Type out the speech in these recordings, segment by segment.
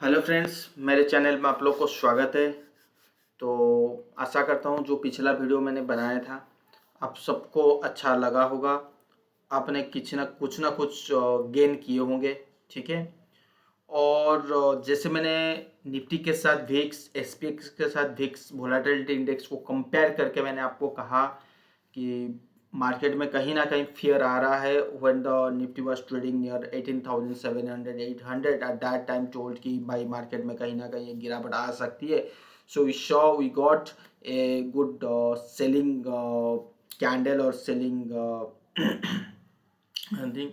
Hello friends, मेरे channel में आप लोग को स्वागत है। तो आशा करता हूँ जो पिछला वीडियो मैंने बनाया था आप सबको अच्छा लगा होगा। आपने कुछ ना कुछ गेन किए होंगे। ठीक है। और जैसे मैंने निफ्टी के साथ विक्स, एसपीएक्स के साथ विक्स वोलेटिलिटी इंडेक्स को कंपेयर करके मैंने आपको कहा कि मार्केट में कहीं ना कहीं फियर आ रहा है। When the Nifty was trading near 18,700 800 at that time told कि भाई मार्केट में कहीं ना कहीं एक गिरावट आ सकती है। So we got a good selling candle और selling thing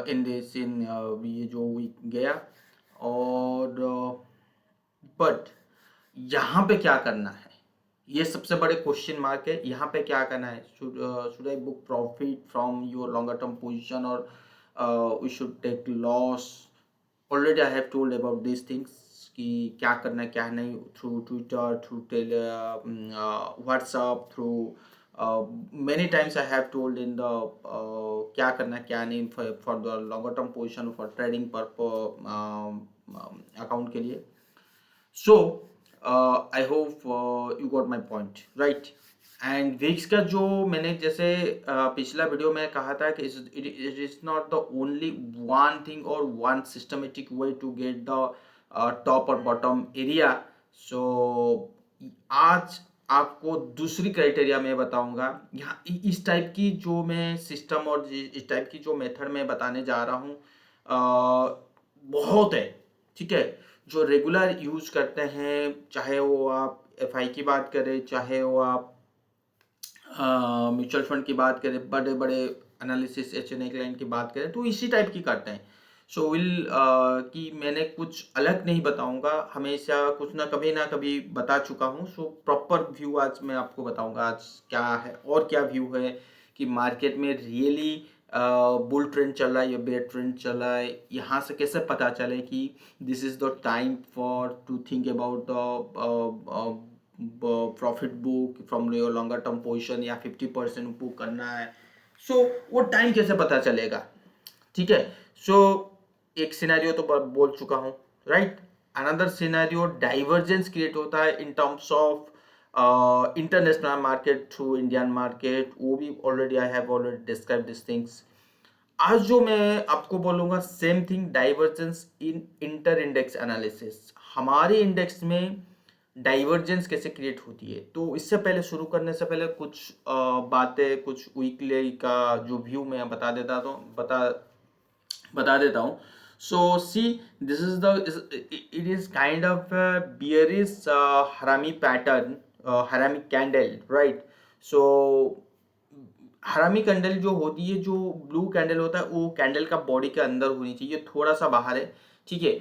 in this in ये जो वीक गया। और बट यहाँ पे क्या करना है, ये सबसे बड़े क्वेश्चन मार्क है। यहाँ पे क्या करना है, should I book profit from your longer term position और we should take loss. Already I have told about this things कि क्या करना है क्या नहीं, through Twitter, through WhatsApp, through many times I have told in the क्या करना क्या नहीं for the longer term position for trading purpose account के लिए। So I hope you got my point, right? And wicks का जो मैंने जैसे पिछला वीडियो में कहा था कि it is not the only one thing और one systematic way to get the top और बॉटम एरिया। सो आज आपको दूसरी क्राइटेरिया में बताऊंगा। यहाँ इस टाइप की जो मैं सिस्टम और इस टाइप की जो मेथड मैं बताने जा रहा हूँ बहुत है। ठीक है। जो रेगुलर यूज करते हैं, चाहे वो आप एफआई की बात करें, चाहे वो आप म्यूचुअल फंड की बात करें, बड़े बड़े एनालिसिस एचएनए क्लाइंट की बात करें, तो इसी टाइप की करते हैं। सो विल कि मैंने कुछ अलग नहीं बताऊंगा, हमेशा कुछ ना कभी बता चुका हूं। सो प्रॉपर व्यू आज मैं आपको बताऊंगा आज क्या है और क्या व्यू है कि मार्केट में रियली बुल ट्रेंड चल रहा है या बेयर ट्रेंड चल रहा है। यहाँ से कैसे पता चले कि this is the time for to think about the profit book from your longer term position या 50% बुक करना है। सो वो टाइम कैसे पता चलेगा। ठीक है। सो एक सिनेरियो तो बोल चुका हूँ, right. Another scenario divergence create होता है इन terms of international market through Indian market, वो भी already I have already describe this things. आज जो मैं आपको बोलूंगा सेम थिंग, डाइवर्जेंस इन इंटर इंडेक्स एनालिसिस। हमारे इंडेक्स में डाइवर्जेंस कैसे क्रिएट होती है। तो इससे पहले शुरू करने से पहले कुछ बातें, कुछ वीकली का जो व्यू मैं बता देता हूँ। So see, this is the it is kind of bearish harami pattern, harami candle, right. So harami candle जो होती है, जो ब्लू कैंडल होता है, वो कैंडल का बॉडी के अंदर होनी चाहिए, थोड़ा सा बाहर है। ठीक है।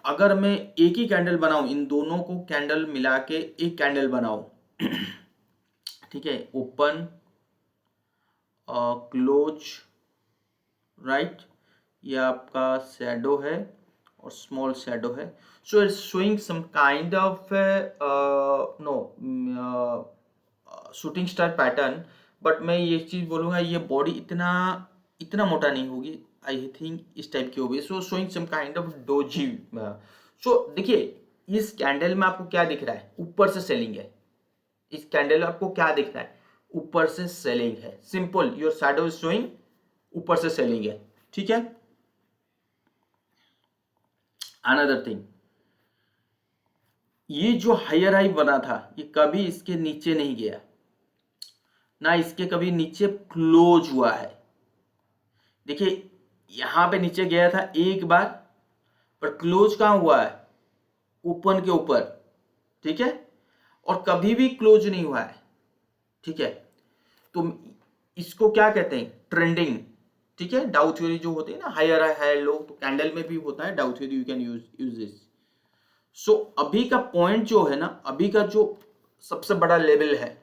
अगर मैं एक ही कैंडल बनाऊं, इन दोनों को कैंडल मिला के एक कैंडल बनाऊं ठीक है, ओपन क्लोज, राइट, ये आपका शैडो है और स्मॉल शैडो है। So it's showing some kind of no shooting star pattern. But मैं ये चीज बोलूंगा, ये बॉडी इतना इतना मोटा नहीं होगी, आई थिंक इस टाइप की होगी। So showing some kind of doji. So देखिए, इस कैंडल में आपको क्या दिख रहा है, ऊपर से सेलिंग है। इस कैंडल में आपको क्या दिख रहा है, ऊपर से सेलिंग है। Simple, your shadow is showing ऊपर से सेलिंग है। ठीक है। अनदर थिंग, ये जो हायर हाई बना था, ये कभी इसके नीचे नहीं गया, ना इसके कभी नीचे क्लोज हुआ है। देखिए, यहां पे नीचे गया था एक बार, पर क्लोज कहां हुआ है, ओपन के ऊपर। ठीक है। और कभी भी क्लोज नहीं हुआ है। ठीक है। तो इसको क्या कहते हैं, ट्रेंडिंग। ठीक है। डाउ थ्योरी जो होती है ना, हायर हाई हायर लो, तो कैंडल में भी होता है Dow theory, you can use this. So अभी का पॉइंट जो है ना, अभी का जो सबसे बड़ा लेवल है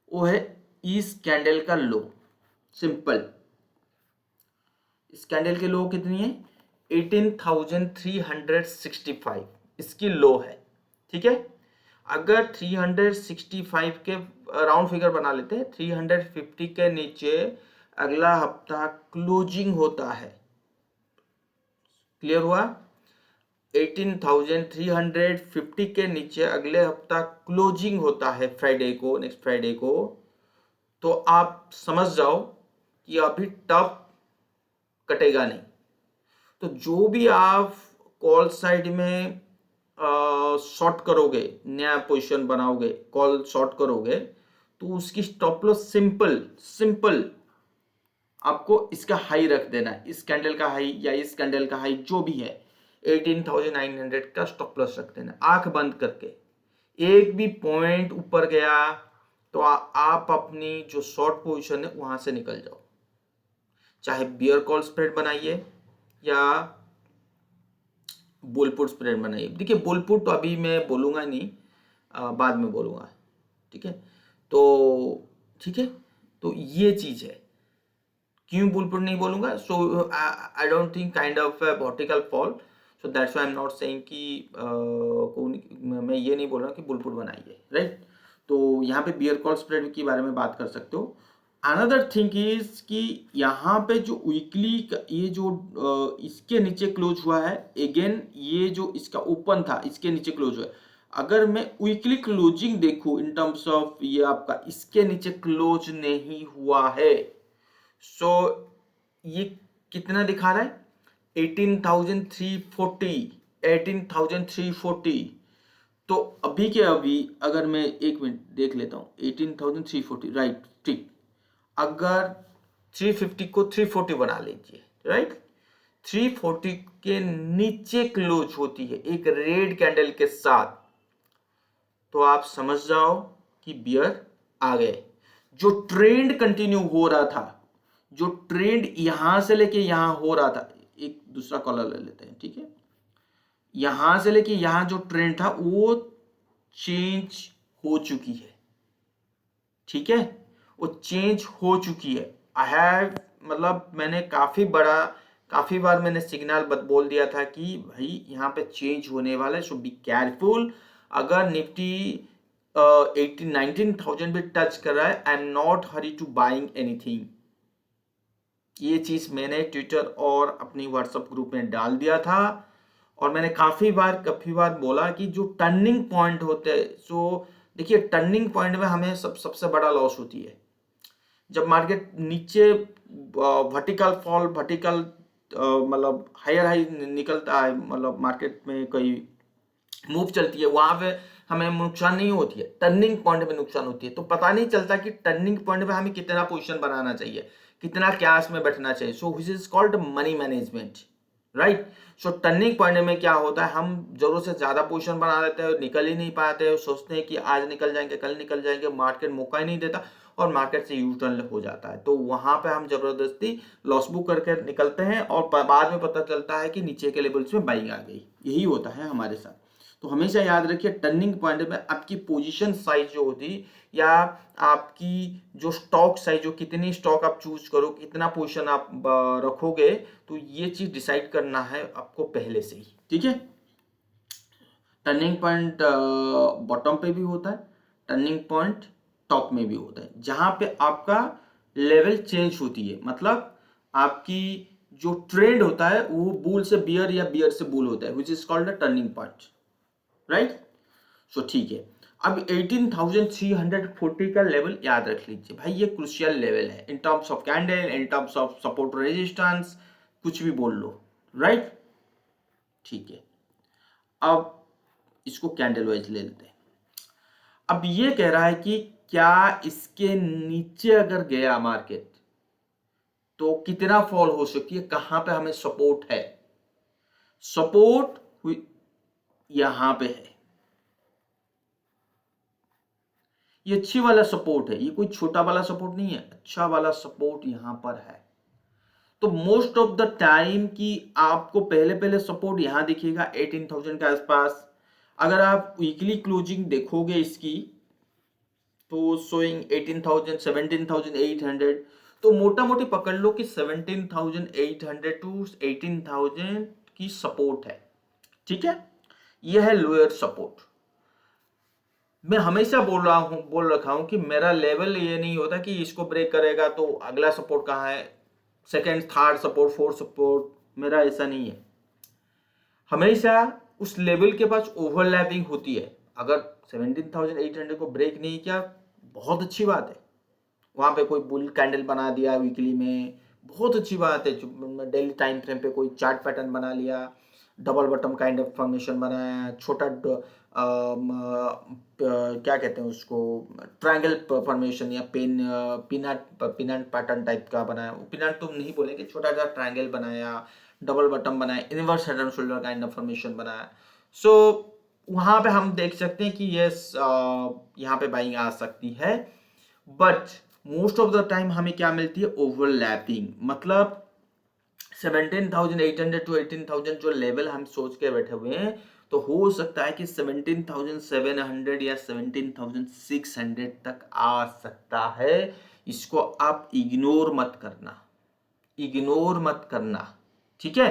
वो है इस कैंडल का लो। सिंपल, इस कैंडल की लो कितनी है, 18,365 इसकी लो है। ठीक है। अगर 365 के राउंड फिगर बना लेते हैं, 350 के नीचे अगला हफ्ता क्लोजिंग होता है। क्लियर हुआ। 18,350 के नीचे अगले हफ्ता क्लोजिंग होता है फ्राइडे को, नेक्स्ट फ्राइडे को, तो आप समझ जाओ कि अभी टॉप कटेगा नहीं। तो जो भी आप कॉल साइड में शॉर्ट करोगे, नया पोजीशन बनाओगे, कॉल शॉर्ट करोगे, तो उसकी स्टॉप लॉस सिंपल सिंपल आपको इसका हाई रख देना है, इस कैंडल का हाई या इस कैंडल का हाई जो भी है 18,900 का स्टॉप लॉस रख देना, आंख बंद करके। एक भी पॉइंट ऊपर गया तो आप अपनी जो शॉर्ट पोजीशन है वहां से निकल जाओ, चाहे बियर कॉल स्प्रेड बनाइए या बुलपुट स्प्रेड बनाइए। देखिए बुलपुट तो अभी मैं बोलूंगा नहीं, बाद में बोलूंगा, ठीक है। तो ठीक है, तो ये चीज है, क्यों बुलपुट नहीं बोलूंगा, so I don't think kind of vertical fall, so that's why I am not saying कि मैं ये नहीं बोल रहा कि बुलपुट बनाइए, राइट। तो यहाँ पे बियर कॉल स्प्रेड के बारे में बात कर सकते हो। अनदर थिंग इज कि यहाँ पे जो वीकली ये जो इसके नीचे क्लोज हुआ है, अगेन ये जो इसका ओपन था इसके नीचे क्लोज हुआ है। अगर मैं वीकली क्लोजिंग देखूं इन टर्म्स ऑफ, ये आपका इसके नीचे क्लोज नहीं हुआ है, सो ये कितना दिखा रहा है 18,340, 18,340। तो अभी के अभी अगर मैं एक मिनट देख लेता हूं 18,340, राइट, ठीक। अगर 350 को 340 बना लीजिए, राइट, 340 के नीचे क्लोज होती है एक रेड कैंडल के साथ, तो आप समझ जाओ कि बियर आ गए। जो ट्रेंड कंटिन्यू हो रहा था, जो ट्रेंड यहां से लेके यहां हो रहा था, एक दूसरा कॉलर ले लेते हैं, ठीक है, यहां से लेके यहां जो ट्रेंड था वो चेंज हो चुकी है, ठीक है, वो चेंज हो चुकी है। आई हैव, मतलब मैंने काफी बार मैंने सिग्नल बोल दिया था कि भाई यहाँ पे चेंज होने वाला है, सो बी केयरफुल। अगर निफ्टी 19,000 भी टच कर रहा है, I am not hurry to buying anything. ये चीज मैंने ट्विटर और अपनी व्हाट्सएप ग्रुप में डाल दिया था, और मैंने काफी बार बोला कि जो टर्निंग पॉइंट होते हैं, सो देखिए टर्निंग पॉइंट में हमें सबसे बड़ा लॉस होती है जब मार्केट नीचे वर्टिकल फॉल, वर्टिकल मतलब हायर हाई निकलता है, मतलब मार्केट में कोई मूव चलती है, वहां पे हमें नुकसान नहीं होती है, टर्निंग पॉइंट में नुकसान होती है। तो पता नहीं चलता कि टर्निंग पॉइंट में हमें कितना पोजीशन बनाना चाहिए, कितना कैश में बैठना चाहिए, so which is called money management, right. So turning point में क्या होता है, हम जरूरत से ज्यादा पोजीशन बना लेते हैं, निकल ही नहीं पाते हैं, सोचते हैं कि आज निकल जाएंगे, कल निकल जाएंगे, मार्केट मौका ही नहीं देता और मार्केट से यू टर्न हो जाता है। तो वहां पे हम जबरदस्ती लॉस बुक करके निकलते हैं और बाद में पता चलता है कि नीचे के लेवल्स में बाइंग आ गई। यही होता है हमारे साथ। तो हमेशा याद रखिए टर्निंग पॉइंट में आपकी पोजीशन साइज जो होती, या आपकी जो स्टॉक साइज, जो कितनी स्टॉक आप चूज करो, कितना पोजीशन आप रखोगे, तो ये चीज डिसाइड करना है आपको पहले से ही, ठीक है। टर्निंग पॉइंट बॉटम पे भी होता है, टर्निंग पॉइंट टॉप में भी होता है, जहां पे आपका लेवल चेंज होती है, मतलब आपकी जो ट्रेंड होता है वो बुल से बियर या बियर से बुल होता है, which is called a turning point, right. So ठीक है, अब 18,340 का लेवल याद रख लीजिए भाई, ये क्रूशियल लेवल है इन terms of candle, in terms of support resistance, कुछ भी बोल लो, राइट। ठीक है, अब इसको कैंडल वाइज ले लेते हैं। अब ये कह रहा है कि क्या इसके नीचे अगर गया मार्केट तो कितना फॉल हो सकती है, कहां पे हमें सपोर्ट है, सपोर्ट यहां पे है, ये अच्छी वाला सपोर्ट है, ये कोई छोटा वाला सपोर्ट नहीं है, अच्छा वाला सपोर्ट यहां पर है। तो मोस्ट ऑफ द टाइम कि आपको पहले पहले सपोर्ट यहां दिखेगा 18,000 के आसपास। अगर आप वीकली क्लोजिंग देखोगे इसकी, तो शोइंग 18,000, 17,800, तो मोटा मोटी पकड़ लो कि 17,800 टू 18,000 की सपोर्ट है, ठीक है। यह है लोअर सपोर्ट। मैं हमेशा बोल रखा हूं कि मेरा लेवल ये नहीं होता कि इसको ब्रेक करेगा तो अगला सपोर्ट कहां है, second, third support, fourth support, मेरा ऐसा नहीं है। हमेशा उस लेवल के पास ओवरलैपिंग होती है। अगर 17,800 को ब्रेक नहीं किया, बहुत अच्छी बात है। वहाँ पे कोई बुल कैंडल बना दिया वीकली में, बहुत अच्छी बात है। डेली टाइम फ्रेम पे कोई चार्ट पैटर्न बना लिया, double bottom kind of formation बनाया, छोटा क्या कहते हैं उसको, ट्रायंगल फॉर्मेशन या पिनट पैटर्न टाइप का बनाया। पिनट तो नहीं बोलेंगे, छोटा सा ट्रायंगल बनाया, डबल बॉटम बनाया, inverse head and shoulder kind of formation बनाया। सो वहाँ पे हम देख सकते हैं कि यस, यहाँ पे बाइंग आ सकती है। But most of the time हमें क्या मिलती है, ओवरलैपिंग। मतलब 17,800 टू 18,000 जो लेवल हम सोच के बैठे हुए हैं, तो हो सकता है कि 17,700 या 17,600 तक आ सकता है। इसको आप इग्नोर मत करना, इग्नोर मत करना, ठीक है।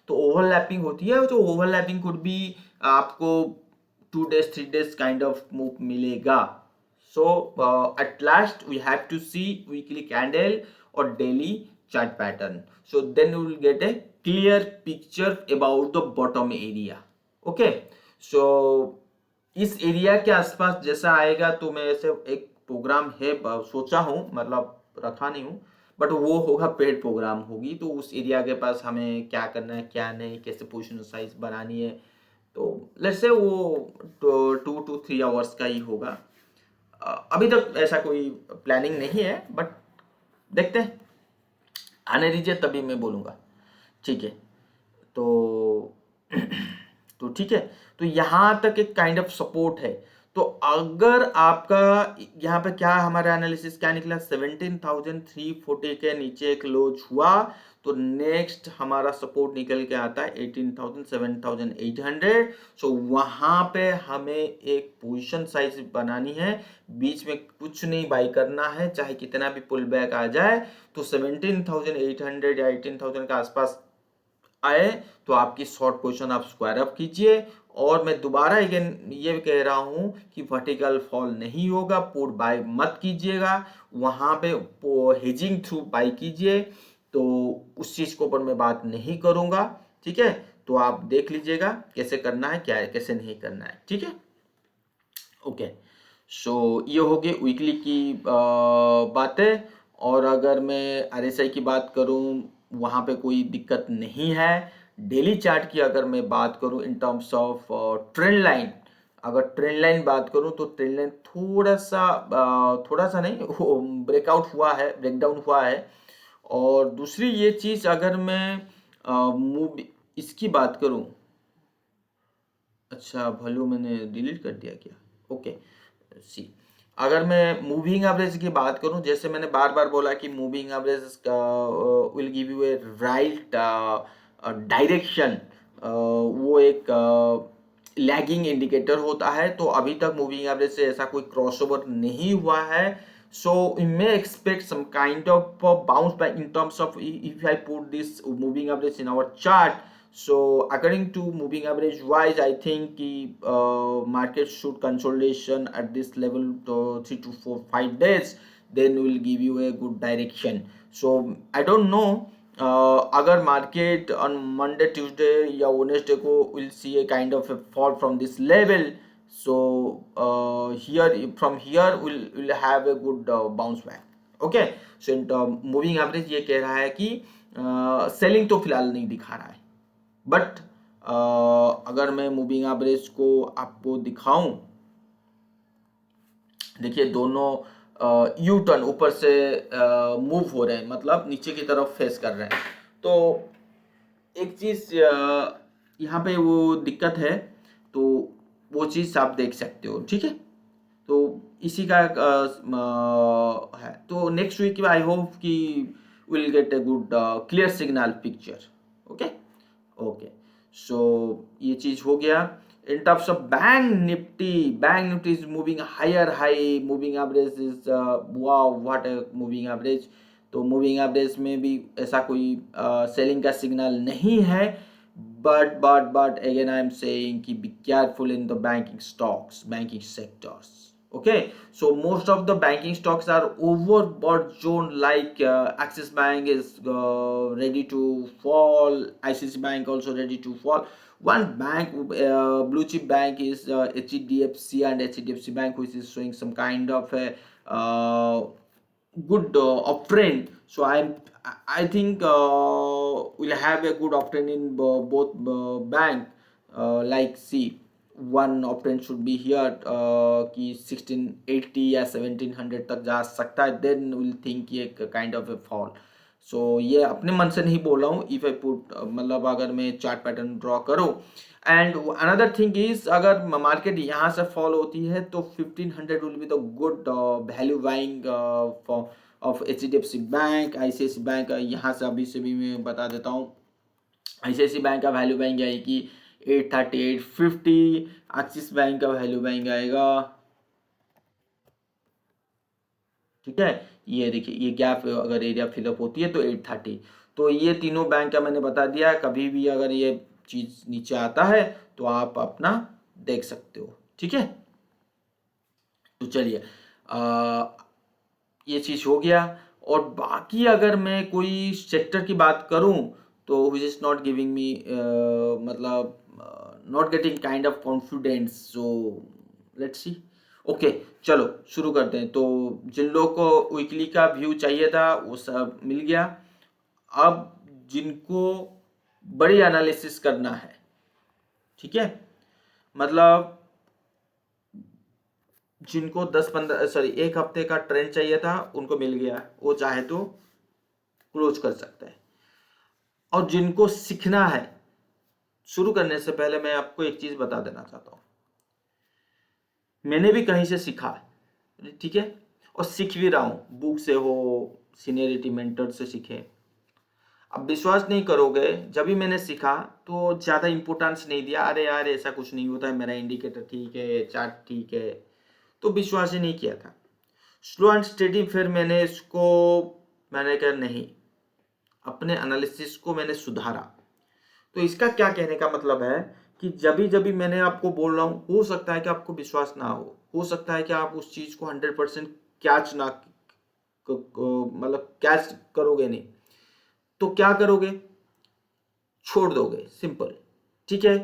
तो ओवरलैपिंग होती है, तो ओवरलैपिंग कुड भी आपको 2 days 3 days kind of move मिलेगा। So at last we have to see weekly candle और daily chart pattern, so then we will get a clear picture about the bottom area. Okay, so इस area के आसपास जैसा आएगा तो मैं ऐसे एक प्रोग्राम है सोचा हूँ, मतलब रखा नहीं हूँ, बट वो होगा पेड प्रोग्राम होगी। तो उस एरिया के पास हमें क्या करना है, क्या नहीं, कैसे पोजीशन साइज बनानी है, तो लेट्स से वो 2 to 3 आवर्स का ही होगा। अभी तक ऐसा कोई प्लानिंग नहीं है, बट देखते हैं, आने दीजिए तभी मैं बोलूँगा, ठीक है। तो तो ठीक है, तो यहाँ तक एक काइंड ऑफ सपोर्ट है। तो अगर आपका यहाँ पे क्या हमारा एनालिसिस क्या निकला, 17,340 के नीचे एक लो हुआ, तो नेक्स्ट हमारा सपोर्ट निकल के आता है 18,000 7,800। सो वहाँ पे हमें एक पोजीशन साइज बनानी है, बीच में कुछ नहीं बाई करना है, चाहे कितना भी पुल बैक आ जाए। तो 17,800 या 18,000 के आसपास आए तो आपकी शॉर्ट पोजीशन आप स्क्वायर अप कीजिए। और मैं दोबारा अगेन ये कह रहा हूं कि वर्टिकल फॉल नहीं होगा, पुट बाय मत कीजिएगा, वहां पे हेजिंग थ्रू बाय कीजिए। तो उस चीज के ऊपर मैं बात नहीं करूंगा, ठीक है। तो आप देख लीजिएगा कैसे करना है, क्या है, कैसे नहीं करना है, ठीक है। ओके, सो ये हो गई वीकली की बातें। और अगर मैं आरएसआई की बात करूं, वहाँ पे कोई दिक्कत नहीं है। डेली चार्ट की अगर मैं बात करूं इन टर्म्स ऑफ ट्रेंड लाइन, अगर ट्रेंड लाइन बात करूं तो ट्रेंड लाइन थोड़ा सा नहीं, ब्रेकआउट हुआ है, ब्रेकडाउन हुआ है। और दूसरी ये चीज़, अगर मैं मूव इसकी बात करूं, अच्छा भलो मैंने डिलीट कर दिया क्या, ओके सी। अगर मैं मूविंग एवरेज की बात करूं, जैसे मैंने बार बार बोला कि moving average will give U A right direction, वो एक लैगिंग इंडिकेटर होता है। तो अभी तक मूविंग एवरेज से ऐसा कोई क्रॉसओवर नहीं हुआ है। So we may expect some kind of bounce back in terms of if I put this moving average in our chart. So according to moving average wise, I think market should consolidation at this level to 3 to 4 5 days, then will give you a good direction. So I don't know, अगर market on Monday Tuesday या Wednesday को will see a kind of a fall from this level. So from here we'll have a good bounce back. Okay, so in moving average ये कह रहा है कि selling तो फिलहाल नहीं दिखा रहा है, बट अगर मैं मूविंग एवरेज को आपको दिखाऊं, देखिए दोनों यू टर्न ऊपर से मूव हो रहे हैं, मतलब नीचे की तरफ फेस कर रहे हैं। तो एक चीज़ यहाँ पे वो दिक्कत है, तो वो चीज़ आप देख सकते हो, ठीक है। तो इसी का है। तो नेक्स्ट वीक आई होप कि will get a good clear signal picture. Okay okay, so ये चीज़ हो गया। In terms of bank nifty is moving higher high, moving average is wow, what a moving average। तो moving average में भी ऐसा कोई सेलिंग का सिग्नल नहीं है, but again I am saying कि be careful in the banking stocks, banking sectors. Okay, so most of the banking stocks are overbought zone, like Axis Bank is ready to fall, ICICI Bank also ready to fall. One bank, blue chip bank, is HDFC, and HDFC Bank, which is showing some kind of a good uptrend. So I think we'll have a good uptrend in both bank. Like see, one uptrend should be here कि 1680 या 1700 तक जा सकता है, then we'll think ये kind of a fall. सो ये अपने मन से नहीं बोल रहा हूँ. इफ आई पुट मतलब अगर मैं चार्ट पैटर्न ड्रॉ करूँ, एंड अनदर थिंग इज, अगर मार्केट यहाँ से फॉल होती है तो 1500 will be the good value buying for of HDFC bank, ICICI bank. यहाँ से अभी से भी मैं बता देता हूँ, ICICI बैंक का वैल्यू बाइंग आएगी 830 850. एक्सिस बैंक का वैल्यू बाइंग आएगा, ठीक है, ये देखिए, ये गैप अगर एरिया फिलअप होती है तो 830. तो ये तीनों बैंक का मैंने बता दिया. कभी भी अगर ये चीज नीचे आता है तो आप अपना देख सकते हो, ठीक है. तो चलिए, ये चीज हो गया. और बाकी अगर मैं कोई सेक्टर की बात करूं तो which is not giving me, मतलब not getting kind of confidence. So let's see. Okay, चलो शुरू करते हैं. तो जिन लोगों को वीकली का व्यू चाहिए था वो सब मिल गया. अब जिनको बड़ी एनालिसिस करना है, ठीक है, मतलब जिनको 1 हफ्ते का ट्रेंड चाहिए था उनको मिल गया, वो चाहे तो क्लोज कर सकता है. और जिनको सीखना है, शुरू करने से पहले मैं आपको एक चीज बता देना चाहता हूं. मैंने भी कहीं से सीखा है, ठीक है, और सीख भी रहा हूं. बुक से हो, सीनियरिटी मेंटर से सीखे. अब विश्वास नहीं करोगे, जब भी मैंने सीखा तो ज़्यादा इंपॉर्टेंस नहीं दिया. अरे यार ऐसा कुछ नहीं होता है, मेरा इंडिकेटर ठीक है, चार्ट ठीक है, तो विश्वास ही नहीं किया था. स्लो एंड स्टेडी फिर मैंने इसको, मैंने कहा नहीं, अपने एनालिसिस को मैंने सुधारा. तो इसका क्या कहने का मतलब है कि जब भी मैंने आपको बोल रहा हूँ, हो सकता है कि आपको विश्वास ना हो सकता है कि आप उस चीज़ को 100% कैच ना, मतलब कैच करोगे नहीं. तो क्या करोगे, छोड़ दोगे, सिंपल, ठीक है.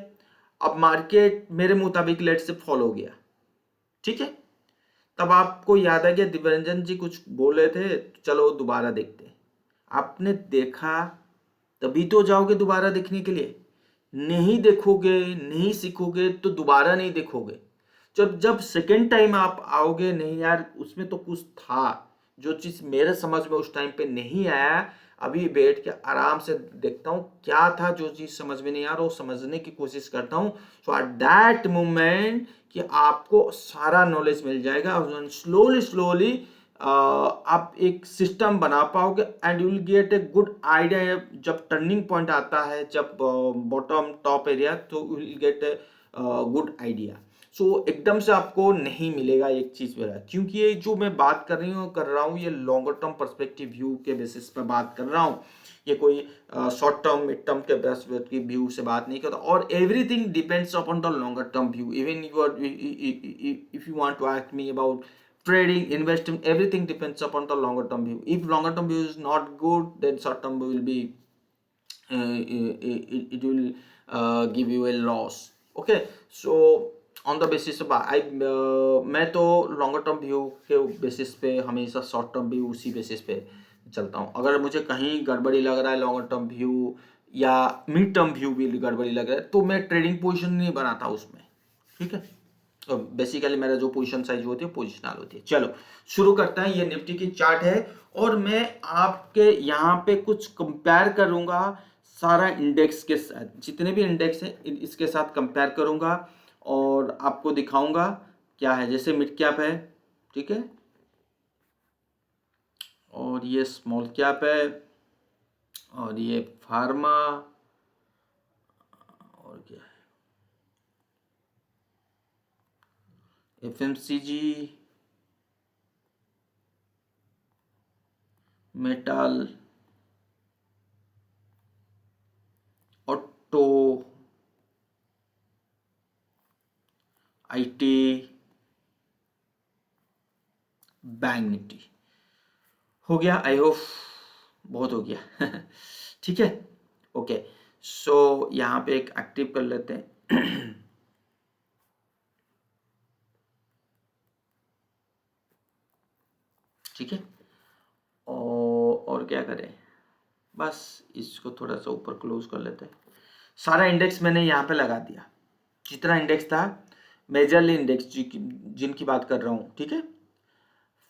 अब मार्केट मेरे मुताबिक लेट से फॉल हो गया, ठीक है. तब आपको याद आ गया दिव्यरंजन जी कुछ बोल रहे थे, चलो दोबारा देखते हैं. आपने देखा तभी तो जाओगे दोबारा देखने के लिए. नहीं देखोगे, नहीं सीखोगे तो दोबारा नहीं देखोगे. जब जब सेकेंड टाइम आप आओगे, नहीं यार उसमें तो कुछ था, जो चीज मेरे समझ में उस टाइम पे नहीं आया, अभी बैठ के आराम से देखता हूँ क्या था जो चीज समझ में नहीं आ रहा, वो समझने की कोशिश करता हूँ. सो एट दैट मोमेंट कि आपको सारा नॉलेज मिल जाएगा. स्लोली स्लोली आप एक सिस्टम बना पाओगे and you will get a good idea. जब टर्निंग पॉइंट आता है, जब बॉटम टॉप एरिया, तो you will get a good idea. So एकदम से आपको नहीं मिलेगा एक चीज मेरा, क्योंकि ये जो मैं बात कर रहा हूँ ये लॉन्गर टर्म पर्सपेक्टिव व्यू के बेसिस पे बात कर रहा हूँ. ये कोई शॉर्ट टर्म मिड टर्म के पर्सपेक्टिव व्यू से बात नहीं करता. और everything depends upon the longer term view. Even if you want to ask me about trading, investing, everything depends upon the longer term view. If longer term view is not good, then short term will be it will give you a loss. Okay, so on the basis of मैं तो longer term view के basis पे हमेशा short term view उसी basis पे चलता हूँ. अगर मुझे कहीं गड़बड़ी लग रहा है लॉन्गर टर्म व्यू या मिड टर्म व्यू भी गड़बड़ी लग रहा है, तो मैं ट्रेडिंग पोजिशन नहीं बनाता उसमें, ठीक है. तो बेसिकली मेरा जो पोजीशन साइज होती है पोजिशनल होती है. चलो शुरू करते हैं. ये निफ्टी की चार्ट है और मैं आपके यहाँ पे कुछ कंपेयर करूंगा सारा इंडेक्स के साथ. जितने भी इंडेक्स हैं इसके साथ कंपेयर करूंगा और आपको दिखाऊंगा क्या है. जैसे मिड कैप है, ठीक है, और ये स्मॉल कैप है, और ये फार्मा, और क्या है, FMCG, metal, auto, IT, bank Nifty हो गया। आई होप बहुत हो गया ठीक है, ओके। सो यहाँ पे एक एक्टिव कर लेते हैं ठीक है, और क्या करें, बस इसको थोड़ा सा ऊपर क्लोज कर लेते हैं। सारा इंडेक्स मैंने यहाँ पे लगा दिया, जितना इंडेक्स था मेजरली इंडेक्स जिनकी बात कर रहा हूँ, ठीक है।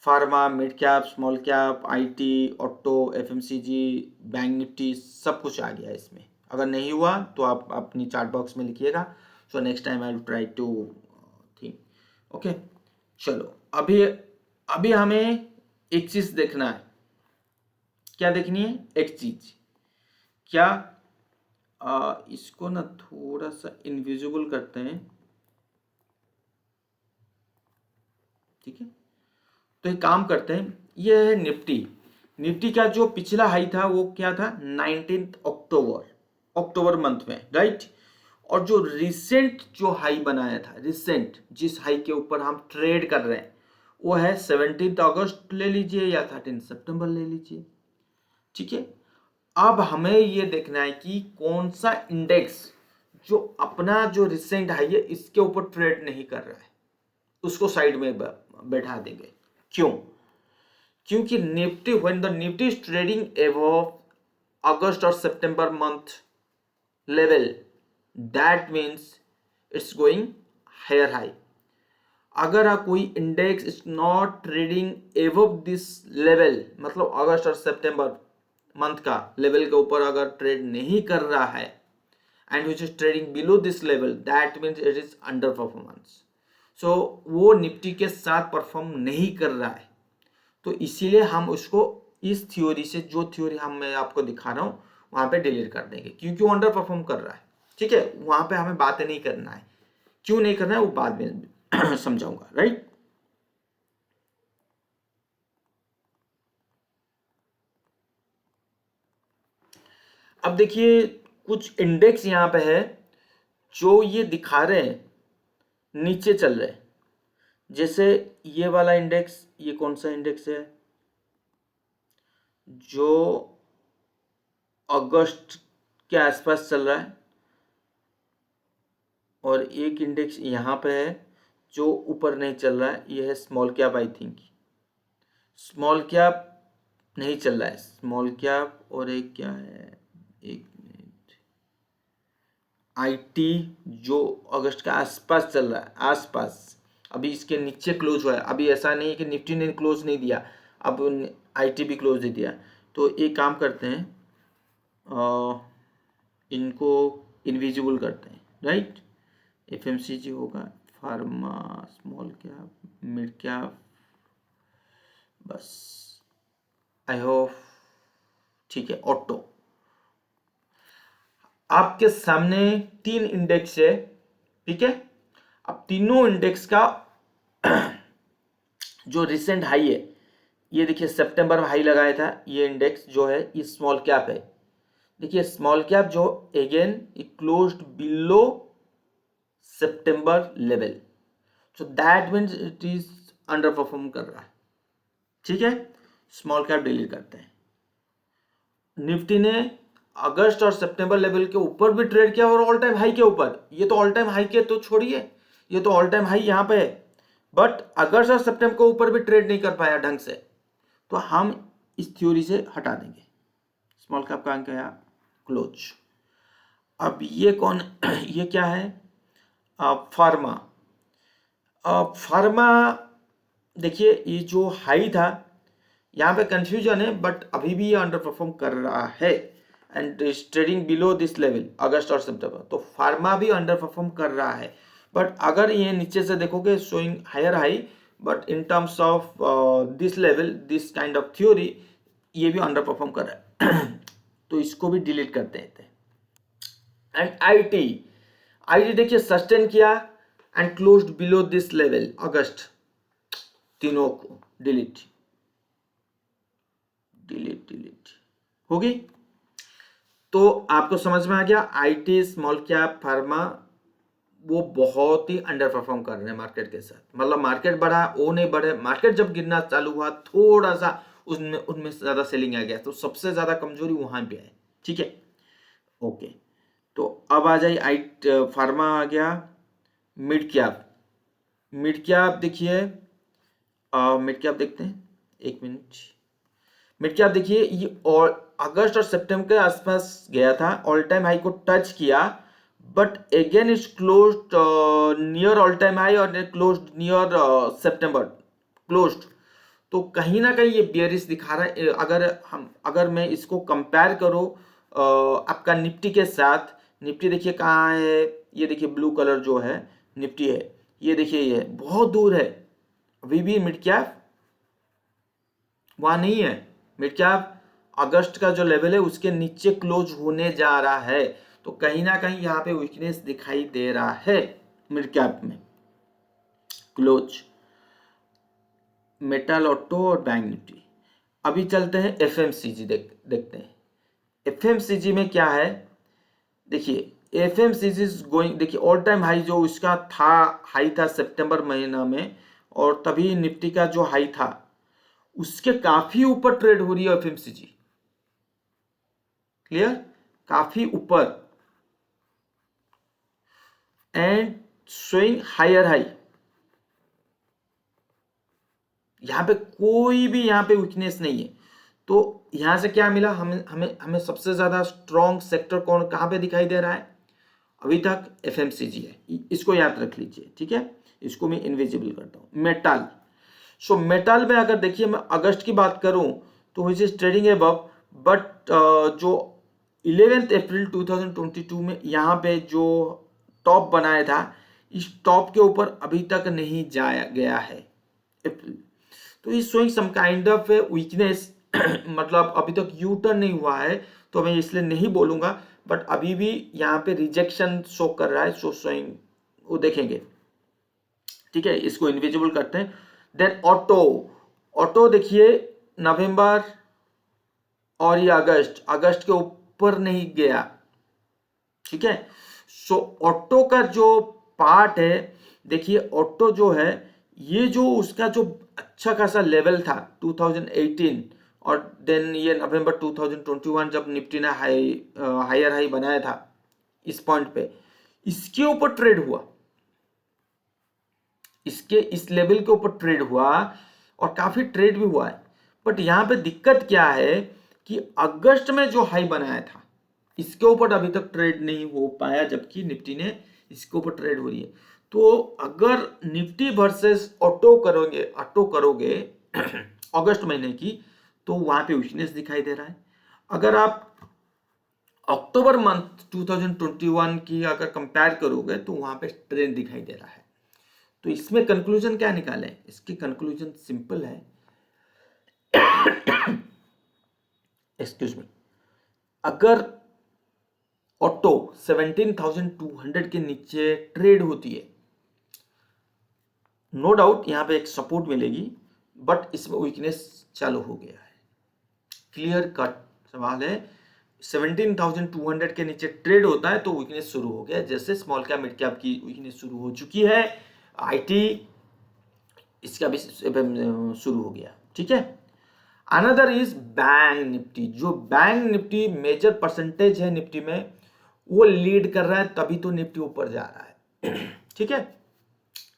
Pharma, mid cap, small cap, IT, auto, FMCG, bank Nifty, सब कुछ आ गया इसमें। अगर नहीं हुआ तो आप अपनी चार्ट बॉक्स में लिखिएगा, so next time I will try to think. Okay, चलो अभी अभी हमें एक चीज देखना है। क्या देखनी है? एक चीज, क्या इसको ना थोड़ा सा इनविजिबल करते हैं, ठीक है। तो एक काम करते हैं, ये है निफ्टी। निफ्टी का जो पिछला हाई था वो क्या था? 19 अक्टूबर मंथ में, राइट। और जो रिसेंट जो हाई बनाया था, रिसेंट जिस हाई के ऊपर हम ट्रेड कर रहे हैं, वो है 17 अगस्त ले लीजिए या 13 सितंबर ले लीजिए, ठीक है। अब हमें ये देखना है कि कौन सा इंडेक्स जो अपना जो रिसेंट हाई है इसके ऊपर ट्रेड नहीं कर रहा है, उसको साइड में बैठा देंगे। क्यों? क्योंकि Nifty, when the Nifty is trading above August और September month level, that means it's going higher high. अगर कोई index is not trading above this level, मतलब अगस्त और सितंबर मंथ का लेवल के ऊपर अगर ट्रेड नहीं कर रहा है, and which is trading below this level, that means it is underperformance. So वो निफ्टी के साथ परफॉर्म नहीं कर रहा है। तो इसीलिए हम उसको इस थ्योरी से, जो थ्योरी हम मैं आपको दिखा रहा हूँ वहां पे डिलीट कर देंगे, क्योंकि वो अंडर परफॉर्म कर रहा है, ठीक है। वहां पे हमें बातें नहीं करना है, क्यों नहीं करना है वो बाद में समझाऊंगा, राइट। अब देखिए कुछ इंडेक्स यहाँ पे है जो ये दिखा रहे हैं नीचे चल रहे हैं। जैसे ये वाला इंडेक्स, ये कौन सा इंडेक्स है? जो अगस्त के आसपास चल रहा है। और एक इंडेक्स यहाँ पे है जो ऊपर नहीं चल रहा है, ये है small cap. I think small cap नहीं चल रहा है, स्मॉल कैप। और एक क्या है, एक मिनट, आईटी जो अगस्त के आसपास चल रहा है, आसपास। अभी इसके नीचे क्लोज हुआ है, अभी ऐसा नहीं है कि निफ्टी ने क्लोज नहीं दिया, अब आईटी भी क्लोज दे दिया। तो एक काम करते हैं, इनको इनविजिबल करते हैं, राइट। एफएमसीजी होगा, pharma, small cap, mid cap, बस। आई होप ठीक है। ऑटो, आपके सामने 3 इंडेक्स है, ठीक है। अब तीनों इंडेक्स का जो रिसेंट हाई है, ये देखिए सितंबर में हाई लगाया था, ये इंडेक्स जो है ये स्मॉल कैप है। देखिए स्मॉल कैप जो again it closed below September level, so that means it is under perform कर रहा है, ठीक है। स्मॉल कैप डिलीट करते हैं। निफ्टी ने अगस्त और सितंबर लेवल के ऊपर भी ट्रेड किया और ऑल टाइम हाई के ऊपर। ये तो ऑल टाइम हाई के तो छोड़िए, ये तो ऑल टाइम हाई यहाँ पे है, बट अगस्त और सितंबर के ऊपर भी ट्रेड नहीं कर पाया ढंग से, तो हम इस थ्योरी से हटा देंगे। स्मॉल कैप का अंक है क्लोज। अब ये कौन ये क्या है? फार्मा। फार्मा देखिए ये जो हाई था, यहाँ पे कंफ्यूजन है, बट अभी भी ये अंडर परफॉर्म कर रहा है and is trading below this level August और सितंबर। तो फार्मा भी अंडर परफॉर्म कर रहा है, बट अगर ये नीचे से देखोगे showing higher high, but in terms of this level, this kind of theory, ये भी अंडर परफॉर्म कर रहा है तो इसको भी डिलीट कर देते हैं। एंड आईटी, आईटी देखिए सस्टेन किया and closed below this level August. तीनों को डिलीट डिलीट डिलीट होगी। तो आपको समझ में आ गया, आईटी, स्मॉल कैप, फार्मा, वो बहुत ही अंडर परफॉर्म कर रहे हैं मार्केट के साथ। मतलब मार्केट बढ़ा, वो नहीं बढ़े। मार्केट जब गिरना चालू हुआ थोड़ा सा उसमें उनमें ज्यादा सेलिंग आ गया, तो सबसे ज्यादा कमजोरी वहां पे है। ठीक है, ओके। तो अब आ जाइए, आई फार्मा आ गया। मिड कैप, मिड कैप देखिए, मिड कैप देखते हैं, एक मिनट। मिड कैप देखिए, ये और अगस्त और सितंबर के आसपास गया था, ऑल टाइम हाई को टच किया, but again is close near all time high और क्लोज नियर सितंबर क्लोज्ड। तो कहीं ना कहीं ये बियरिश दिखा रहा है। अगर मैं इसको कंपेयर करूँ आपका निफ्टी के साथ, निफ्टी देखिए कहाँ है, ये देखिए ब्लू कलर जो है निफ्टी है, ये देखिए ये बहुत दूर है। अभी भी मिड कैप वहां नहीं है। मिड कैप अगस्त का जो लेवल है उसके नीचे क्लोज होने जा रहा है, तो कहीं ना कहीं यहाँ पे वीकनेस दिखाई दे रहा है मिड कैप में। क्लोज मेटल, ऑटो और बैंक निफ्टी। अभी चलते हैं एफएमसीजी, देखते हैं एफएमसीजी में क्या है। देखिए एफएमसीजी गोइंग, देखिए ऑल टाइम हाई जो उसका था, हाई था सितंबर महीना में, और तभी निफ्टी का जो हाई था उसके काफी ऊपर ट्रेड हो रही है एफएमसीजी। क्लियर, काफी ऊपर एंड शोइंग हायर हाई। यहां पे कोई भी यहां पे वीकनेस नहीं है। तो यहां से क्या मिला हमें, हमें सबसे ज्यादा स्ट्रॉन्ग सेक्टर कौन कहां पे दिखाई दे रहा है अभी तक? एफएमसीजी है, इसको याद रख लीजिए। ठीक है, इसको मैं इनविजिबल करता हूं। मेटल, सो मेटल में अगर देखिए मैं अगस्त की बात करूं तो which is trading above, but जो 11 अप्रैल 2022 में यहाँ पे जो टॉप बनाया था, इस टॉप के ऊपर अभी तक नहीं जाया गया है अप्रैल। तो is showing some kind of weakness. मतलब अभी तक यू टर्न नहीं हुआ है, तो मैं इसलिए नहीं बोलूंगा, बट अभी भी यहाँ पे रिजेक्शन शो कर रहा है। सो शोइंग वो देखेंगे। ठीक है, इसको इनविजिबल करते हैं। देन ऑटो, ऑटो देखिए नवंबर और ये अगस्त के ऊपर नहीं गया। ठीक है, सो ऑटो का जो पार्ट है, देखिए ऑटो जो है, ये जो उसका जो अच्छा खासा लेवल था 2018, और देन ये नवंबर 2021 जब निफ्टी ने हायर हाई बनाया था इस पॉइंट पे, इसके ऊपर ट्रेड हुआ, इसके इस लेवल के ऊपर ट्रेड हुआ, और काफी ट्रेड भी हुआ है। बट यहां पे दिक्कत क्या है कि अगस्त में जो हाई बनाया था इसके ऊपर अभी तक ट्रेड नहीं हो पाया, जबकि निफ्टी ने इसके ऊपर ट्रेड हो रही है। तो अगर निफ्टी वर्सेस ऑटो करोगे अगस्त महीने की, तो वहां पे वीकनेस दिखाई दे रहा है। अगर आप अक्टूबर मंथ 2021 की अगर कंपेयर करोगे तो वहां पे ट्रेंड दिखाई दे रहा है। तो इसमें कंक्लूजन क्या निकाले? इसकी कंक्लूजन सिंपल है। एक्सक्यूज मी, अगर ऑटो 17,200 के नीचे ट्रेड होती है, नो डाउट यहां पे एक सपोर्ट मिलेगी, बट इसमें वीकनेस चालू हो गया है। क्लियर कट सवाल है। 17,200 के नीचे ट्रेड होता है तो वीकनेस शुरू हो गया, जैसे स्मॉल कैप मिड कैप की वीकनेस शुरू हो चुकी है, आईटी इसका भी शुरू हो गया। ठीक है, अनदर इज बैंक निफ्टी। जो बैंक निफ्टी मेजर परसेंटेज है निफ्टी में, वो लीड कर रहा है, तभी तो निफ्टी ऊपर जा रहा है। ठीक है,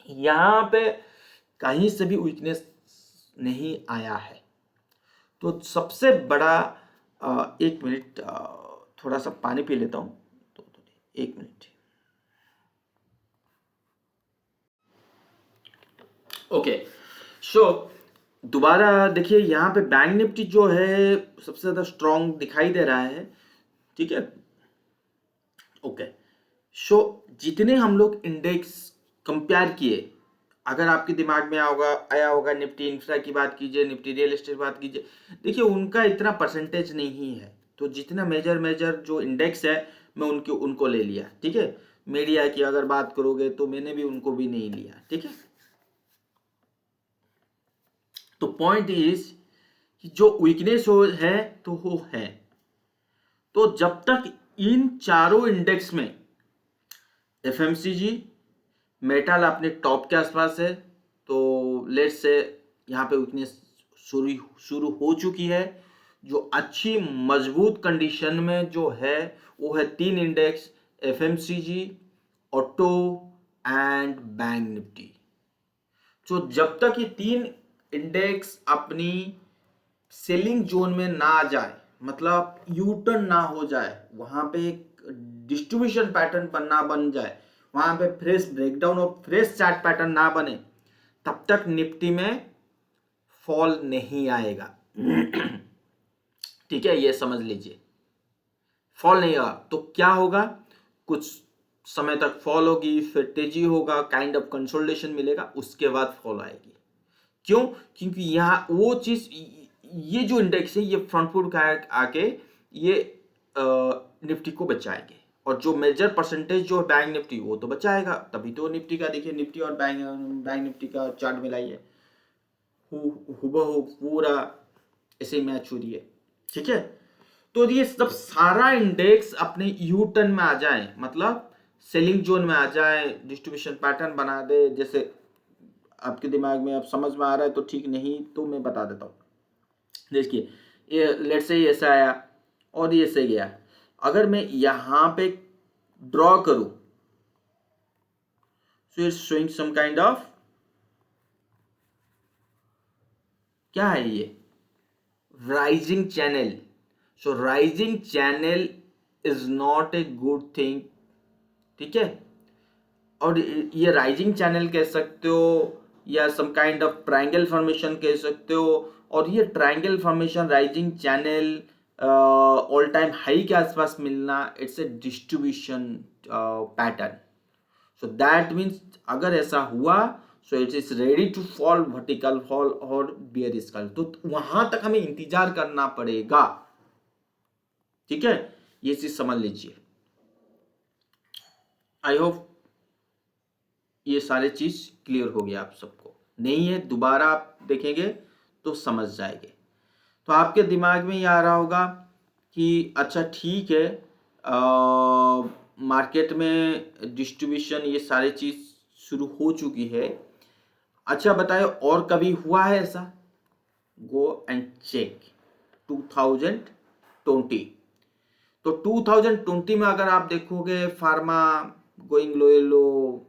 यहां पे कहीं से भी वीकनेस नहीं आया है। तो सबसे बड़ा एक मिनट, थोड़ा सा पानी पी लेता हूं, तो एक मिनट। ओके, सो दोबारा देखिए, यहां पे बैंक निफ्टी जो है सबसे ज्यादा स्ट्रांग दिखाई दे रहा है। ठीक है, ओके। सो जितने हम लोग इंडेक्स कंपेयर किए, अगर आपके दिमाग में आया होगा निफ्टी इंफ्रा की बात कीजिए, निफ्टी रियल एस्टेट की बात कीजिए, देखिए उनका इतना परसेंटेज नहीं है। तो जितना मेजर जो इंडेक्स है, मैं उनको ले लिया। ठीक है, मीडिया की अगर बात करोगे तो मैंने भी उनको भी नहीं लिया। ठीक है, तो पॉइंट इज कि जो वीकनेस हो है तो वो है। तो जब तक इन चारों इंडेक्स में एफएमसीजी मेटल अपने टॉप के आसपास है, तो लेट्स से यहाँ पे वीकनेस शुरू शुरू हो चुकी है। जो अच्छी मजबूत कंडीशन में जो है वो है 3 index, FMCG, auto and bank Nifty. तो जब तक ये 3 इंडेक्स अपनी सेलिंग जोन में ना आ जाए, मतलब यू टर्न ना हो जाए, वहां पे एक डिस्ट्रीब्यूशन पैटर्न पर ना बन जाए, वहां पे फ्रेश ब्रेकडाउन और फ्रेश चार्ट पैटर्न ना बने, तब तक निफ्टी में फॉल नहीं आएगा। ठीक है, ये समझ लीजिए, फॉल नहीं होगा तो क्या होगा, कुछ समय तक फॉल होगी, फिर तेजी होगा, काइंड ऑफ कंसोलिडेशन मिलेगा, उसके बाद फॉल आएगी। क्यों? क्योंकि यहाँ वो चीज, ये जो इंडेक्स है ये फ्रंट फुट का आके ये निफ्टी को बचाएंगे, और जो मेजर परसेंटेज जो बैंक निफ्टी वो तो बचाएगा, तभी तो निफ्टी का देखिए, निफ्टी और बैंक निफ्टी का चार्ट मिलाइए, हुबहू पूरा ऐसे मैच हो रही है। ठीक है, तो ये सब सारा इंडेक्स अपने यू टर्न में आ जाए, मतलब सेलिंग जोन में आ जाए, डिस्ट्रीब्यूशन पैटर्न बना दे। जैसे आपके दिमाग में अब समझ में आ रहा है तो ठीक, नहीं तो मैं बता देता हूँ। देखिए, ये लेट्स से ऐसा आया और ये ऐसे गया, अगर मैं यहाँ पे ड्रॉ करूं, so it's showing some kind of, क्या है ये, rising channel. So rising channel is not a good thing. ठीक है, और ये राइजिंग चैनल कह सकते हो, या some kind of triangle formation कह सकते हो। और ये triangle formation, rising channel, all time high के आसपास मिलना, it's a distribution pattern. So that means अगर ऐसा हुआ, so it is ready to fall, vertical fall और बेयरिश कल, तो वहां तक हमें इंतजार करना पड़ेगा। ठीक है, ये चीज समझ लीजिए। आई होप ये सारे चीज क्लियर हो गया आप सबको। नहीं है, दोबारा आप देखेंगे तो समझ जाएंगे। तो आपके दिमाग में ये आ रहा होगा कि अच्छा ठीक है, मार्केट में डिस्ट्रीब्यूशन ये सारी चीज शुरू हो चुकी है। अच्छा बताइए, और कभी हुआ है ऐसा? Go and check 2020। तो 2020 में अगर आप देखोगे, pharma going low low,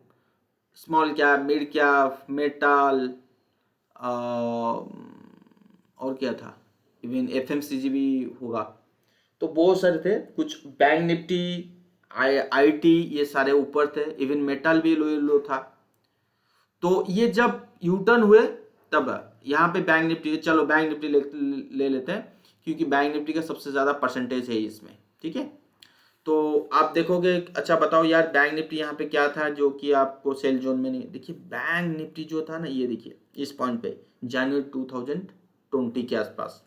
small cap, mid cap, metal, और क्या था, इवन एफएमसीजी भी होगा, तो बहुत सारे थे। कुछ बैंक निफ्टी, आईटी, ये सारे ऊपर थे, इवन मेटल भी लो लो था। तो ये जब यू टर्न हुए, तब यहाँ पे बैंक निफ्टी, चलो बैंक निफ्टी ले लेते हैं, क्योंकि बैंक निफ्टी का सबसे ज़्यादा परसेंटेज है इसमें। ठीक है, तो आप देखोगे, अच्छा बताओ यार, बैंक निफ्टी यहाँ पे क्या था जो कि आपको सेल जोन में नहीं। देखिए, बैंक निफ्टी जो था ना, ये देखिए इस पॉइंट पे, जनवरी 2020 के आसपास।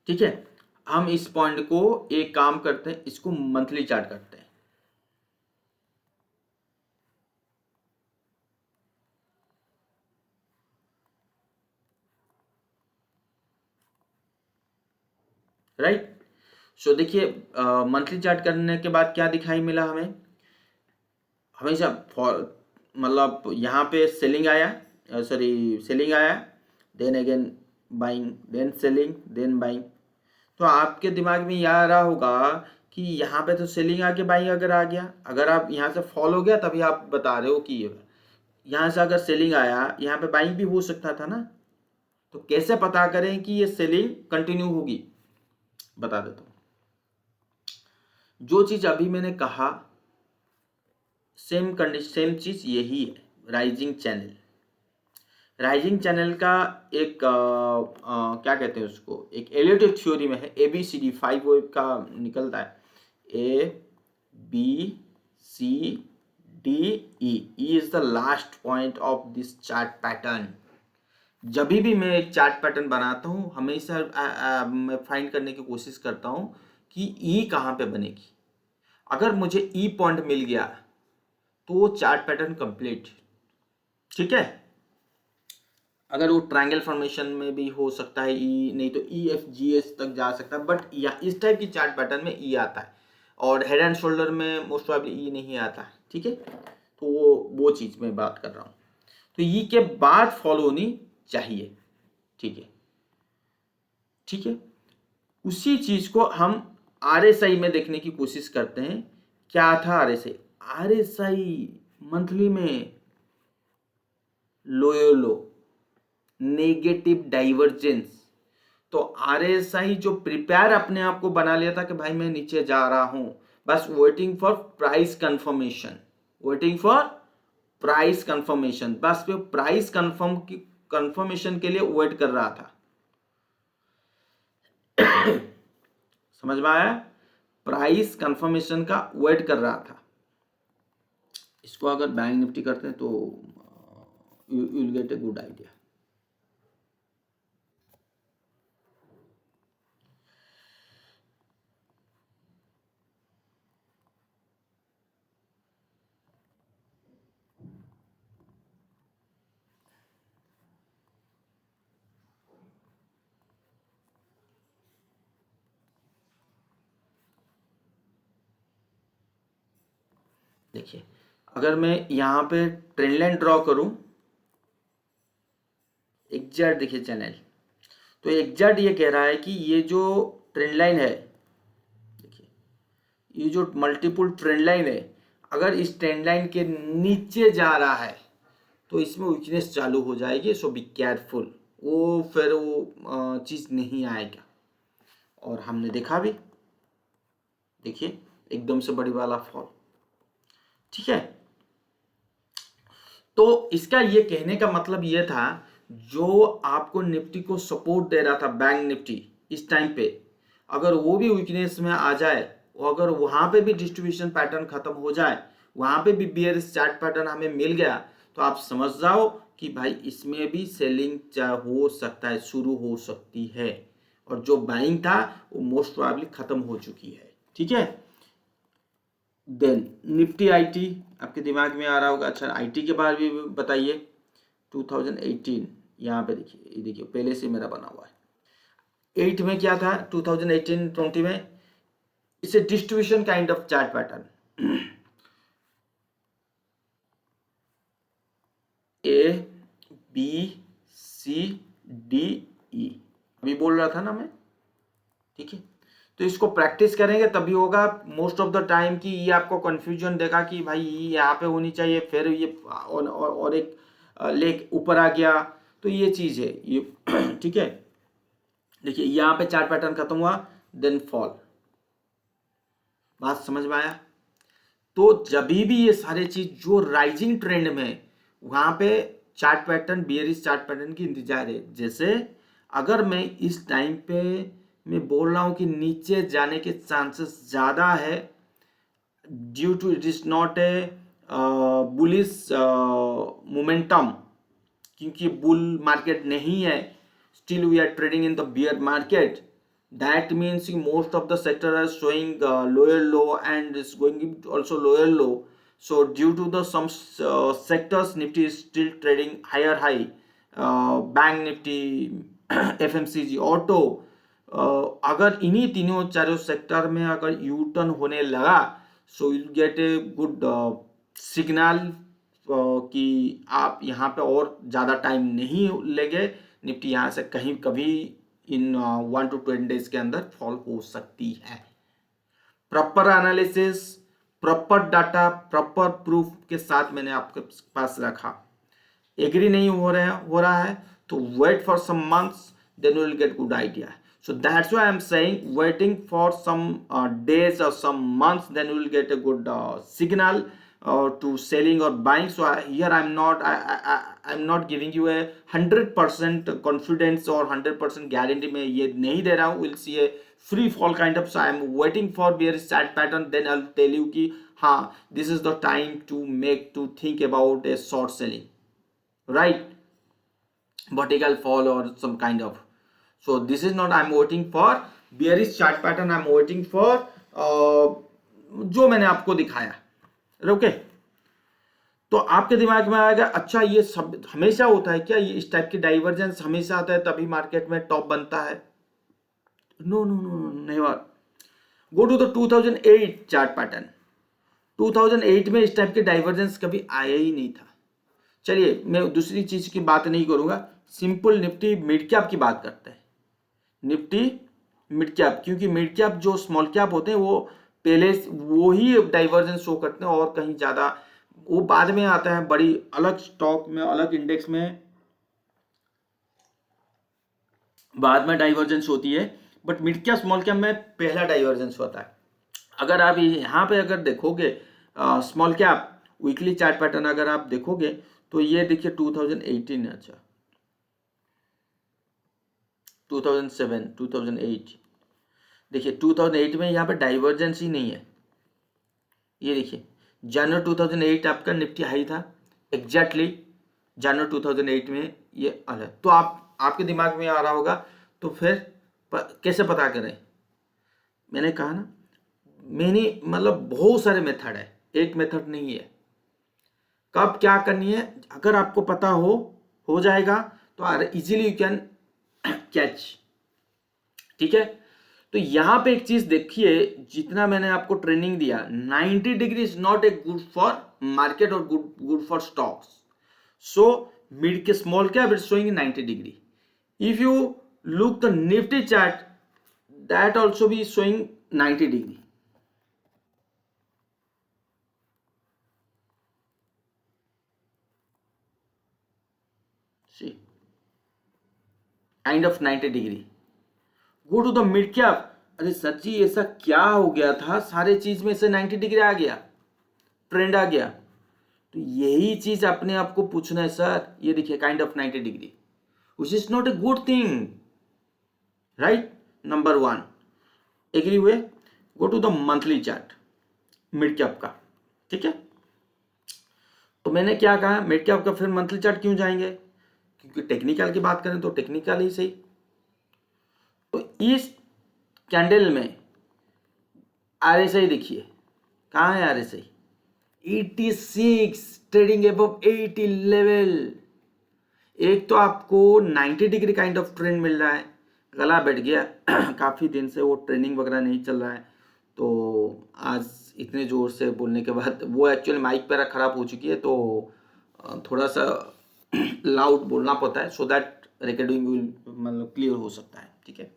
ठीक है, हम इस पॉइंट को एक काम करते हैं, इसको मंथली चार्ट करते हैं। राइट, सो देखिए, मंथली चार्ट करने के बाद क्या दिखाई मिला हमें, हमेशा मतलब यहाँ पे सेलिंग आया, सॉरी सेलिंग आया, then again buying, then selling, then buying. तो आपके दिमाग में यह आ रहा होगा कि यहाँ पे तो सेलिंग आके बाइंग अगर आ गया, अगर आप यहाँ से फॉल हो गया, तभी आप बता रहे हो कि यहाँ से अगर सेलिंग आया, यहाँ पे बाइंग भी हो सकता था ना। तो कैसे पता करें कि ये सेलिंग कंटिन्यू होगी? बता देता हूँ। जो चीज अभी मैंने कहा, सेम कंडीशन, सेम चीज यही है, राइजिंग चैनल। राइजिंग चैनल का एक क्या कहते हैं उसको, एक एलियोटिव थ्योरी में है, ABCD 5 वेव का निकलता है, ABCDE। E is the last point of this chart pattern। जब भी मैं एक चार्ट पैटर्न बनाता हूँ, हमेशा मैं फाइंड करने की कोशिश करता हूँ कि E कहाँ पे बनेगी। अगर मुझे E पॉइंट मिल गया तो वो चार्ट पैटर्न कंप्लीट। ठीक है, अगर वो ट्रायंगल फॉर्मेशन में भी हो सकता है ई, नहीं तो EFGH तक जा सकता है, बट या इस टाइप की चार्ट पैटर्न में ई आता है। और हेड एंड शोल्डर में मोस्ट प्रॉब्ली ई नहीं आता है, ठीक है। तो वो चीज़ मैं बात कर रहा हूँ। तो ई के बाद फॉलो होनी चाहिए, ठीक है, ठीक है। उसी चीज़ को हम RSI में देखने की कोशिश करते हैं। क्या था RSI मंथली में लोयोलो नेगेटिव डाइवर्जेंस। तो RSI जो प्रिपेयर अपने आप को बना लिया था कि भाई मैं नीचे जा रहा हूं, बस waiting for price confirmation, waiting for price confirmation, बस वो प्राइस कंफर्मेशन के लिए वेट कर रहा था। समझ में आया? प्राइस कंफर्मेशन का वेट कर रहा था। इसको अगर बैंक निफ्टी करते हैं तो you will get a good idea. देखिए, अगर मैं यहाँ पे ट्रेंड लाइन ड्रॉ करूं, एग्जैक्ट देखिए चैनल, तो एग्जैक्ट ये कह रहा है कि ये जो ट्रेंड लाइन है, देखिए ये जो मल्टीपल ट्रेंड लाइन है, अगर इस ट्रेंड लाइन के नीचे जा रहा है तो इसमें वीकनेस चालू हो जाएगी। सो बी केयरफुल, वो फिर वो चीज़ नहीं आएगा। और हमने देखा भी, देखिए एकदम से बड़ी वाला फॉल, ठीक है। तो इसका ये कहने का मतलब ये था, जो आपको निफ्टी को सपोर्ट दे रहा था बैंक निफ्टी इस टाइम पे, अगर वो भी वीकनेस में आ जाए, अगर वहां पे भी डिस्ट्रीब्यूशन पैटर्न खत्म हो जाए, वहां पे भी बियरिश चार्ट पैटर्न हमें मिल गया, तो आप समझ जाओ कि भाई इसमें भी सेलिंग हो सकता है, शुरू हो सकती है, और जो बाइंग था वो मोस्ट प्रोबेबली खत्म हो चुकी है, ठीक है। देन निफ्टी आईटी आपके दिमाग में आ रहा होगा, अच्छा आईटी के बारे में भी बताइए। 2018 यहाँ पे देखिए, ये देखिए पहले से मेरा बना हुआ है। 8 में क्या था, 2018-20 में, it's a distribution kind of chart pattern, A B C D E, अभी बोल रहा था ना मैं, ठीक है। तो इसको प्रैक्टिस करेंगे तभी होगा। मोस्ट ऑफ द टाइम कि ये आपको कंफ्यूजन देगा कि भाई ये यहाँ पे होनी चाहिए, फिर ये और एक लेक ऊपर आ गया, तो ये चीज है ये ठीक है। देखिए यहाँ पे चार्ट पैटर्न खत्म हुआ, देन फॉल, बात समझ में आया? तो जब भी ये सारे चीज जो राइजिंग ट्रेंड में, वहां पे chart pattern, bearish chart pattern की इंतजार है। जैसे अगर मैं इस टाइम पे मैं बोल रहा हूं कि नीचे जाने के चांसेस ज्यादा है, due to it is not a bullish momentum, क्योंकि बुल मार्केट नहीं है, still we are trading in the bear market. That means most of the sector are showing lower low and is going also lower low. So due to the some sectors, Nifty is still trading higher high. Bank Nifty, FMCG, auto. अगर इन्हीं तीनों चारों sector में अगर U turn होने लगा, so you get a good signal कि आप यहाँ पे और ज़्यादा टाइम नहीं लेंगे, निफ्टी यहाँ से कहीं कभी इन 1 to 10 डेज के अंदर फॉल हो सकती है। Proper analysis, proper data, proper proof के साथ मैंने आपके पास रखा। एग्री नहीं हो रहा है तो wait for some months, then you will get good idea. So that's why I'm saying waiting for some days or some months, then you will get a good signal to selling or buying. So here I'm not giving you a 100% confidence or 100% guarantee में ये नहीं दे रहा हूँ। We'll see a free fall kind of. So I'm waiting for bearish chart pattern, then I'll tell you कि हाँ this is the time to think about a short selling, right? Vertical fall or some kind of. So this is not I'm waiting for bearish chart pattern, I'm waiting for जो मैंने आपको दिखाया, okay. तो आपके दिमाग में आएगा, अच्छा ये सब हमेशा होता है क्या, ये इस टाइप की डाइवर्जेंस हमेशा आता है तभी मार्केट में टॉप बनता है? नो नो नो, नहीं बात। Go to the 2008 chart pattern. 2008 में इस टाइप के डाइवर्जेंस कभी आया ही नहीं था। चलिए मैं दूसरी चीज की बात नहीं करूंगा, सिंपल निफ्टी मिड कैप की बात करते हैं। निफ्टी मिड कैप, क्योंकि मिड कैप जो स्मॉल कैप होते हैं वो पहले वो ही डाइवर्जेंस शो करते हैं और कहीं ज्यादा वो बाद में आता है, बड़ी अलग स्टॉक में अलग इंडेक्स में बाद में डाइवर्जेंस होती है, but mid cap small cap में पहला डाइवर्जेंस होता है। अगर आप यहाँ पे अगर देखोगे small cap weekly chart pattern अगर आप देखोगे तो ये देखिए 2018 है, अच्छा 2007 2008, देखिए 2008 में यहाँ पे डाइवर्जेंस ही नहीं है। ये देखिए जनवरी 2008 आपका निफ्टी हाई था, एग्जैक्टली जनवरी 2008 में ये अलग। तो आपके दिमाग में आ रहा होगा तो फिर कैसे पता करें। मैंने कहा ना, मैंने मतलब बहुत सारे मेथड है, एक मेथड नहीं है। कब क्या करनी है अगर आपको पता हो जाएगा तो इजीली यू कैन कैच। ठीक है, तो यहां पे एक चीज देखिए, जितना मैंने आपको ट्रेनिंग दिया 90 degree is not a good for market और good for stocks. So mid के small cap is showing 90 degree. If you look the Nifty chart that also be showing 90 degree. See, kind of 90 degree. Go to the mid cap. अरे sir जी ऐसा क्या हो गया था, सारे चीज में से 90 डिग्री आ गया, ट्रेंड आ गया। तो यही चीज अपने आपको पूछना है सर। ये देखिए kind of 90 degree, which is not a good thing, right. Number 1 agree हुए। Go to the monthly chart mid cap का, ठीक है। तो मैंने क्या कहा, मिड कैप का फिर मंथली चार्ट क्यों जाएंगे, क्योंकि टेक्निकल की बात करें तो टेक्निकल ही सही। तो इस कैंडल में आरएसआई देखिए, कहाँ है आरएसआई, 86 ट्रेडिंग अबव 80 लेवल। एक तो आपको 90 डिग्री काइंड ऑफ ट्रेंड मिल रहा है, गला बैठ गया काफी दिन से वो ट्रेनिंग वगैरह नहीं चल रहा है। तो आज इतने जोर से बोलने के बाद वो एक्चुअली माइक पैरा खराब हो चुकी है, तो थोड़ा सा लाउड बोलना पड़ता है सो दैट रिकॉर्डिंग विल मतलब क्लियर हो सकता है। ठीक है,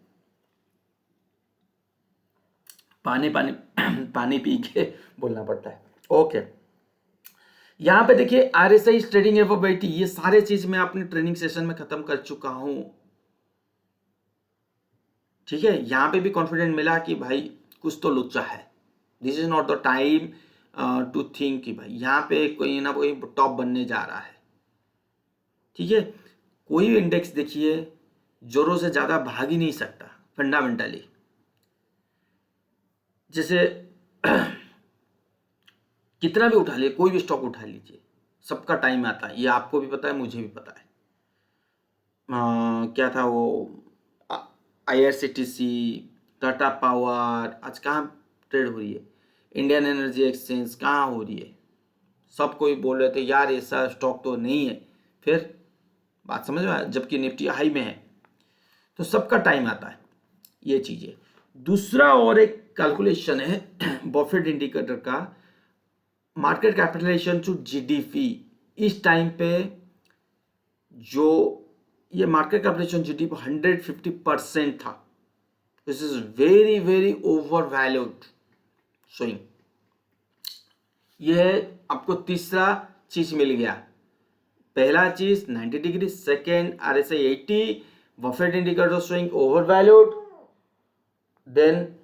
पानी पानी पानी पी के बोलना पड़ता है। ओके, यहां पे देखिए आरएसआई ट्रेडिंग एफ बैठी, ये सारे चीज मैं अपने ट्रेनिंग सेशन में खत्म कर चुका हूं। ठीक है, यहां पे भी कॉन्फिडेंट मिला कि भाई कुछ तो लुच्चा है। This is not the time to think कि भाई यहाँ पे कोई ना कोई टॉप बनने जा रहा है। ठीक है, कोई भी इंडेक्स देखिए जोरों से ज्यादा भाग ही नहीं सकता फंडामेंटली। जैसे कितना भी उठा लिए, कोई भी स्टॉक उठा लीजिए, सबका टाइम आता है, ये आपको भी पता है मुझे भी पता है। क्या था वो IRCTC, टाटा पावर आज कहाँ ट्रेड हो रही है, इंडियन एनर्जी एक्सचेंज कहाँ हो रही है। सब कोई बोल रहे थे यार ऐसा स्टॉक तो नहीं है, फिर बात समझ में आया, जबकि निफ्टी हाई में है। तो सबका टाइम आता है, ये चीजें। दूसरा और एक कैलकुलेशन है बफेट इंडिकेटर का, मार्केट कैपिटलाइजेशन टू जीडीपी। इस टाइम पे जो ये मार्केट कैपिटलाइजेशन जीडीपी 150% था, this is very very over valued showing. यह आपको तीसरा चीज मिल गया। पहला चीज 90 डिग्री, second RSI 80, Buffett indicator showing over valued, then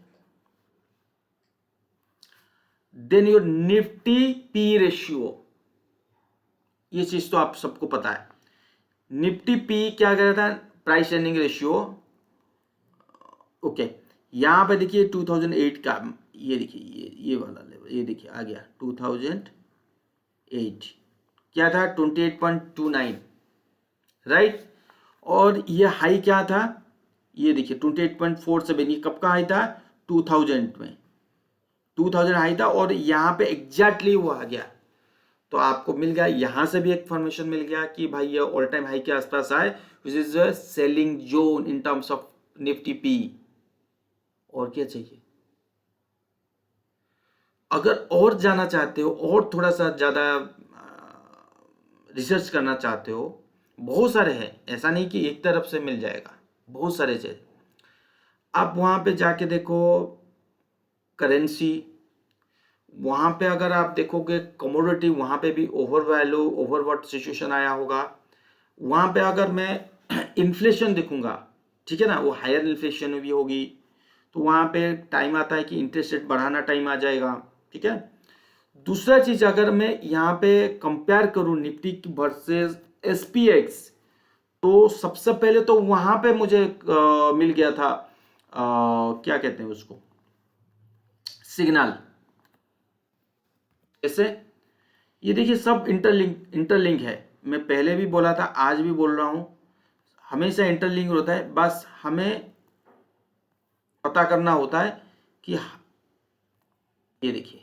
your Nifty P ratio. ये चीज तो आप सबको पता है, निफ्टी पी क्या कह रहा था, प्राइस अर्निंग रेशियो। ओके, यहां पे देखिए 2008 का, ये देखिए ये वाला लेवल, ये देखिए आ गया 2008 क्या था 28.29, राइट। और ये हाई क्या था, ये देखिए 28.47, ये कब का हाई था 2000 में, 2000 हाई था और यहाँ पे एग्जैक्टली वो आ गया। तो आपको मिल गया, यहां से भी एक फॉर्मेशन मिल गया कि भाई ये ऑल टाइम हाई के आसपास आए, which is selling zone in terms of Nifty P. और क्या चाहिए, अगर और जाना चाहते हो और थोड़ा सा ज़्यादा रिसर्च करना चाहते हो, बहुत सारे हैं, ऐसा नहीं कि एक तरफ से मिल जाएगा, बहुत सारे चीज। आप वहाँ पे जाके देखो करेंसी, वहाँ पे अगर आप देखोगे कमोडिटी, वहाँ पे भी ओवर वैल्यू ओवरबॉट सिचुएशन आया होगा। वहाँ पे अगर मैं इन्फ्लेशन देखूंगा, ठीक है ना, वो हायर इन्फ्लेशन भी होगी, तो वहाँ पे टाइम आता है कि इंटरेस्ट रेट बढ़ाना टाइम आ जाएगा, ठीक है। दूसरा चीज, अगर मैं यहाँ पे कंपेयर करूँ निफ्टी वर्सेस एसपीएक्स, तो सबसे पहले तो वहाँ पे मुझे मिल गया था क्या कहते हैं उसको, सिग्नल। ऐसे ये देखिए सब इंटरलिंक है। मैं पहले भी बोला था, आज भी बोल रहा हूँ, हमेशा इंटरलिंक होता है। बस हमें पता करना होता है कि ये देखिए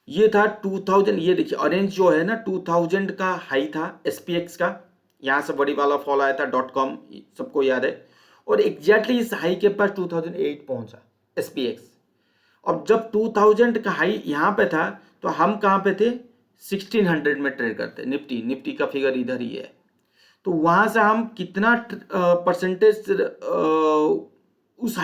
ये था 2000, ये देखिए ऑरेंज जो है ना 2000 का हाई था एसपीएक्स का, यहां से बड़ी वाला फॉल आया था .com, सबको याद है। और एग्जैक्टली इस हाई के पास 2008 पहुंचा एसपीएक्स। अब जब 2000 का हाई यहां पे था, तो हम कहां पे थे, 1600 में ट्रेड करते। निफ्टी का फिगर इधर ही है। तो वहां से हम कितना परसेंटेज उस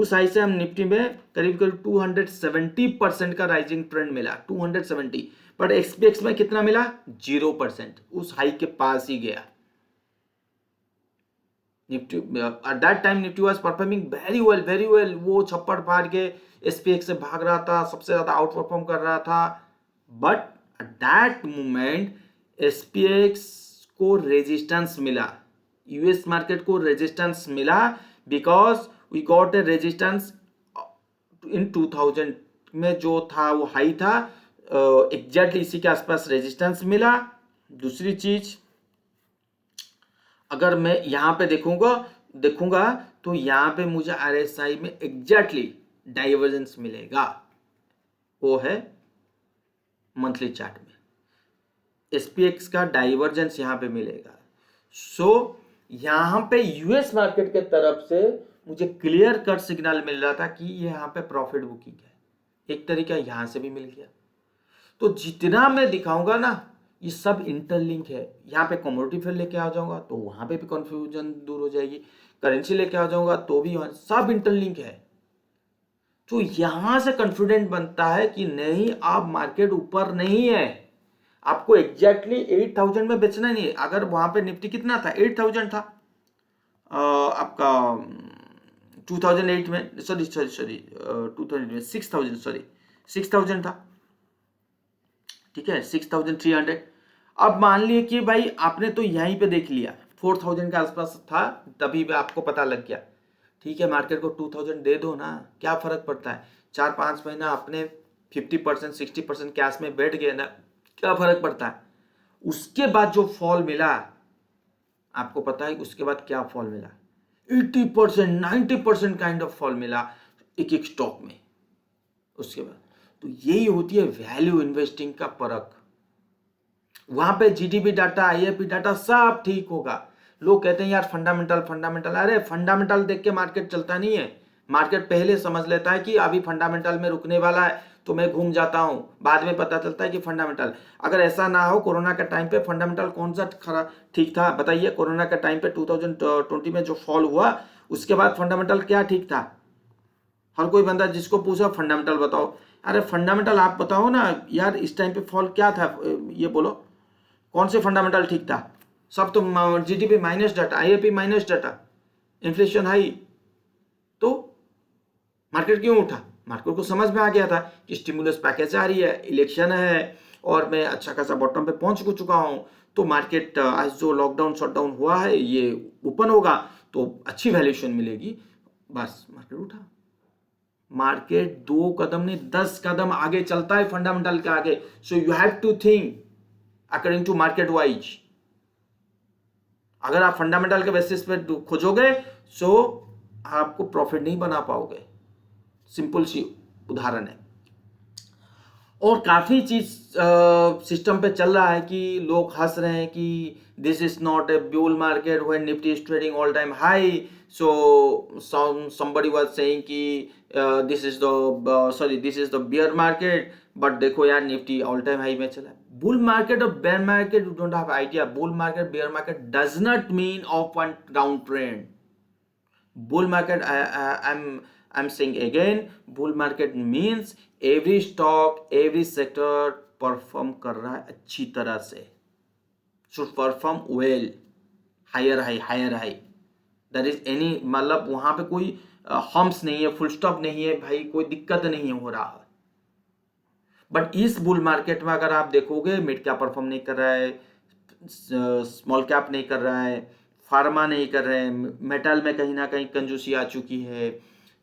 हाई से हम निफ्टी में करीब करीब 270% का राइजिंग ट्रेंड मिला, 270। बट एक्सपीएक्स में कितना मिला, 0%, उस हाई के पास ही गया। Nifty at that time Nifty was performing very well. वो छप्पड़ फाड़ के एसपीएक्स से भाग रहा था, सबसे ज्यादा आउट परफॉर्म कर रहा था। But at that moment SPX को रेजिस्टेंस मिला, यूएस मार्केट को रेजिस्टेंस मिला, because we got a resistance in 2000 में जो था वो हाई था, एग्जैक्टली इसी के आसपास रेजिस्टेंस मिला। दूसरी चीज, अगर मैं यहां पे देखूंगा तो यहां पे मुझे आरएसआई में एग्जैक्टली डाइवर्जेंस मिलेगा, वो है मंथली चार्ट में एसपीएक्स का डाइवर्जेंस यहां पे मिलेगा। सो यहां पे यूएस मार्केट के तरफ से मुझे क्लियर कट सिग्नल मिल रहा था कि ये यहां पे प्रॉफिट बुकिंग है, एक तरीका यहां से भी मिल गया। तो जितना मैं दिखाऊंगा ना, ये सब इंटरलिंक है। यहाँ पे कमोडिटी फिर लेके आ जाऊंगा तो वहां पे भी कंफ्यूजन दूर हो जाएगी, करेंसी लेके आ जाऊंगा तो भी सब इंटरलिंक है। तो यहां से कॉन्फिडेंट बनता है कि नहीं, आप मार्केट ऊपर नहीं है, आपको एग्जैक्टली 8000 में बेचना नहीं है। अगर वहां पे निफ्टी कितना था, 8000 था आपका 2008 में, सॉरी 2000 में 6000, सॉरी 6000 था, ठीक है, 6300। अब मान लिए कि भाई आपने तो यहीं पे देख लिया 4000 के आसपास था, तभी भी आपको पता लग गया, ठीक है, मार्केट को 2000 दे दो ना, क्या फर्क पड़ता है, 4-5 महीना अपने 50% 60% कैश में बैठ गए ना, क्या फर्क पड़ता है। उसके बाद जो फॉल मिला, आपको पता है उसके बाद क्या फॉल मिला, 80% 90% काइंड ऑफ फॉल मिला एक एक स्टॉक में उसके बाद। तो यही होती है वैल्यू इन्वेस्टिंग का परख। वहां पे जीडीपी डाटा, आईएपी डाटा सब ठीक होगा। लोग कहते हैं यार फंडामेंटल, अरे फंडामेंटल देख के मार्केट चलता नहीं है। मार्केट पहले समझ लेता है कि अभी फंडामेंटल में रुकने वाला है, तो मैं घूम जाता हूं, बाद में पता चलता है कि फंडामेंटल। अगर ऐसा ना हो, कोरोना के टाइम पे फंडामेंटल कौन सा खरा ठीक था बताइए। कोरोना के टाइम पे 2020 में जो फॉल हुआ, उसके बाद फंडामेंटल क्या ठीक था। हर कोई बंदा जिसको पूछा फंडामेंटल बताओ, अरे फंडामेंटल आप बताओ ना यार, इस टाइम पे फॉल क्या था, ये बोलो कौन से फंडामेंटल ठीक था। सब तो GDP minus data, IAP minus data, inflation high, तो मार्केट क्यों उठा। मार्केट को समझ में आ गया था कि स्टिमुलस पैकेज आ रही है, इलेक्शन है, और मैं अच्छा खासा बॉटम पे पहुंच चुका हूं, तो मार्केट आज जो लॉकडाउन शटडाउन हुआ है ये ओपन होगा तो अच्छी वैल्यूएशन मिलेगी, बस मार्केट उठा। मार्केट 2 कदम नहीं 10 कदम आगे चलता है फंडामेंटल के आगे। So you have to think according to market wise. अगर आप फंडामेंटल के बेसिस पे खोजोगे, सो आपको प्रॉफिट नहीं बना पाओगे। सिंपल सी उदाहरण है। और काफ़ी चीज़ सिस्टम पे चल रहा है कि लोग हंस रहे हैं कि this is not a bull market when Nifty is trading all time high, so somebody was saying कि this is the sorry this is the bear market, but देखो यार निफ्टी ऑल टाइम हाई में चला है। बुल मार्केट और bear market, you don't have idea. Bull market bear market does not mean of one down trend. Bull market, I'm saying again, bull market means every stock, every sector परफॉर्म कर रहा है अच्छी तरह से, should perform well, higher high higher high, that is any, मतलब वहां पे कोई हम्स नहीं है, फुल स्टॉप नहीं है भाई, कोई दिक्कत नहीं हो रहा है। बट इस बुल मार्केट में अगर आप देखोगे, मिड कैप परफॉर्म नहीं कर रहा है, स्मॉल कैप नहीं कर रहा है, फार्मा नहीं कर रहे हैं, मेटल में कहीं ना कहीं कंजूसी आ चुकी है,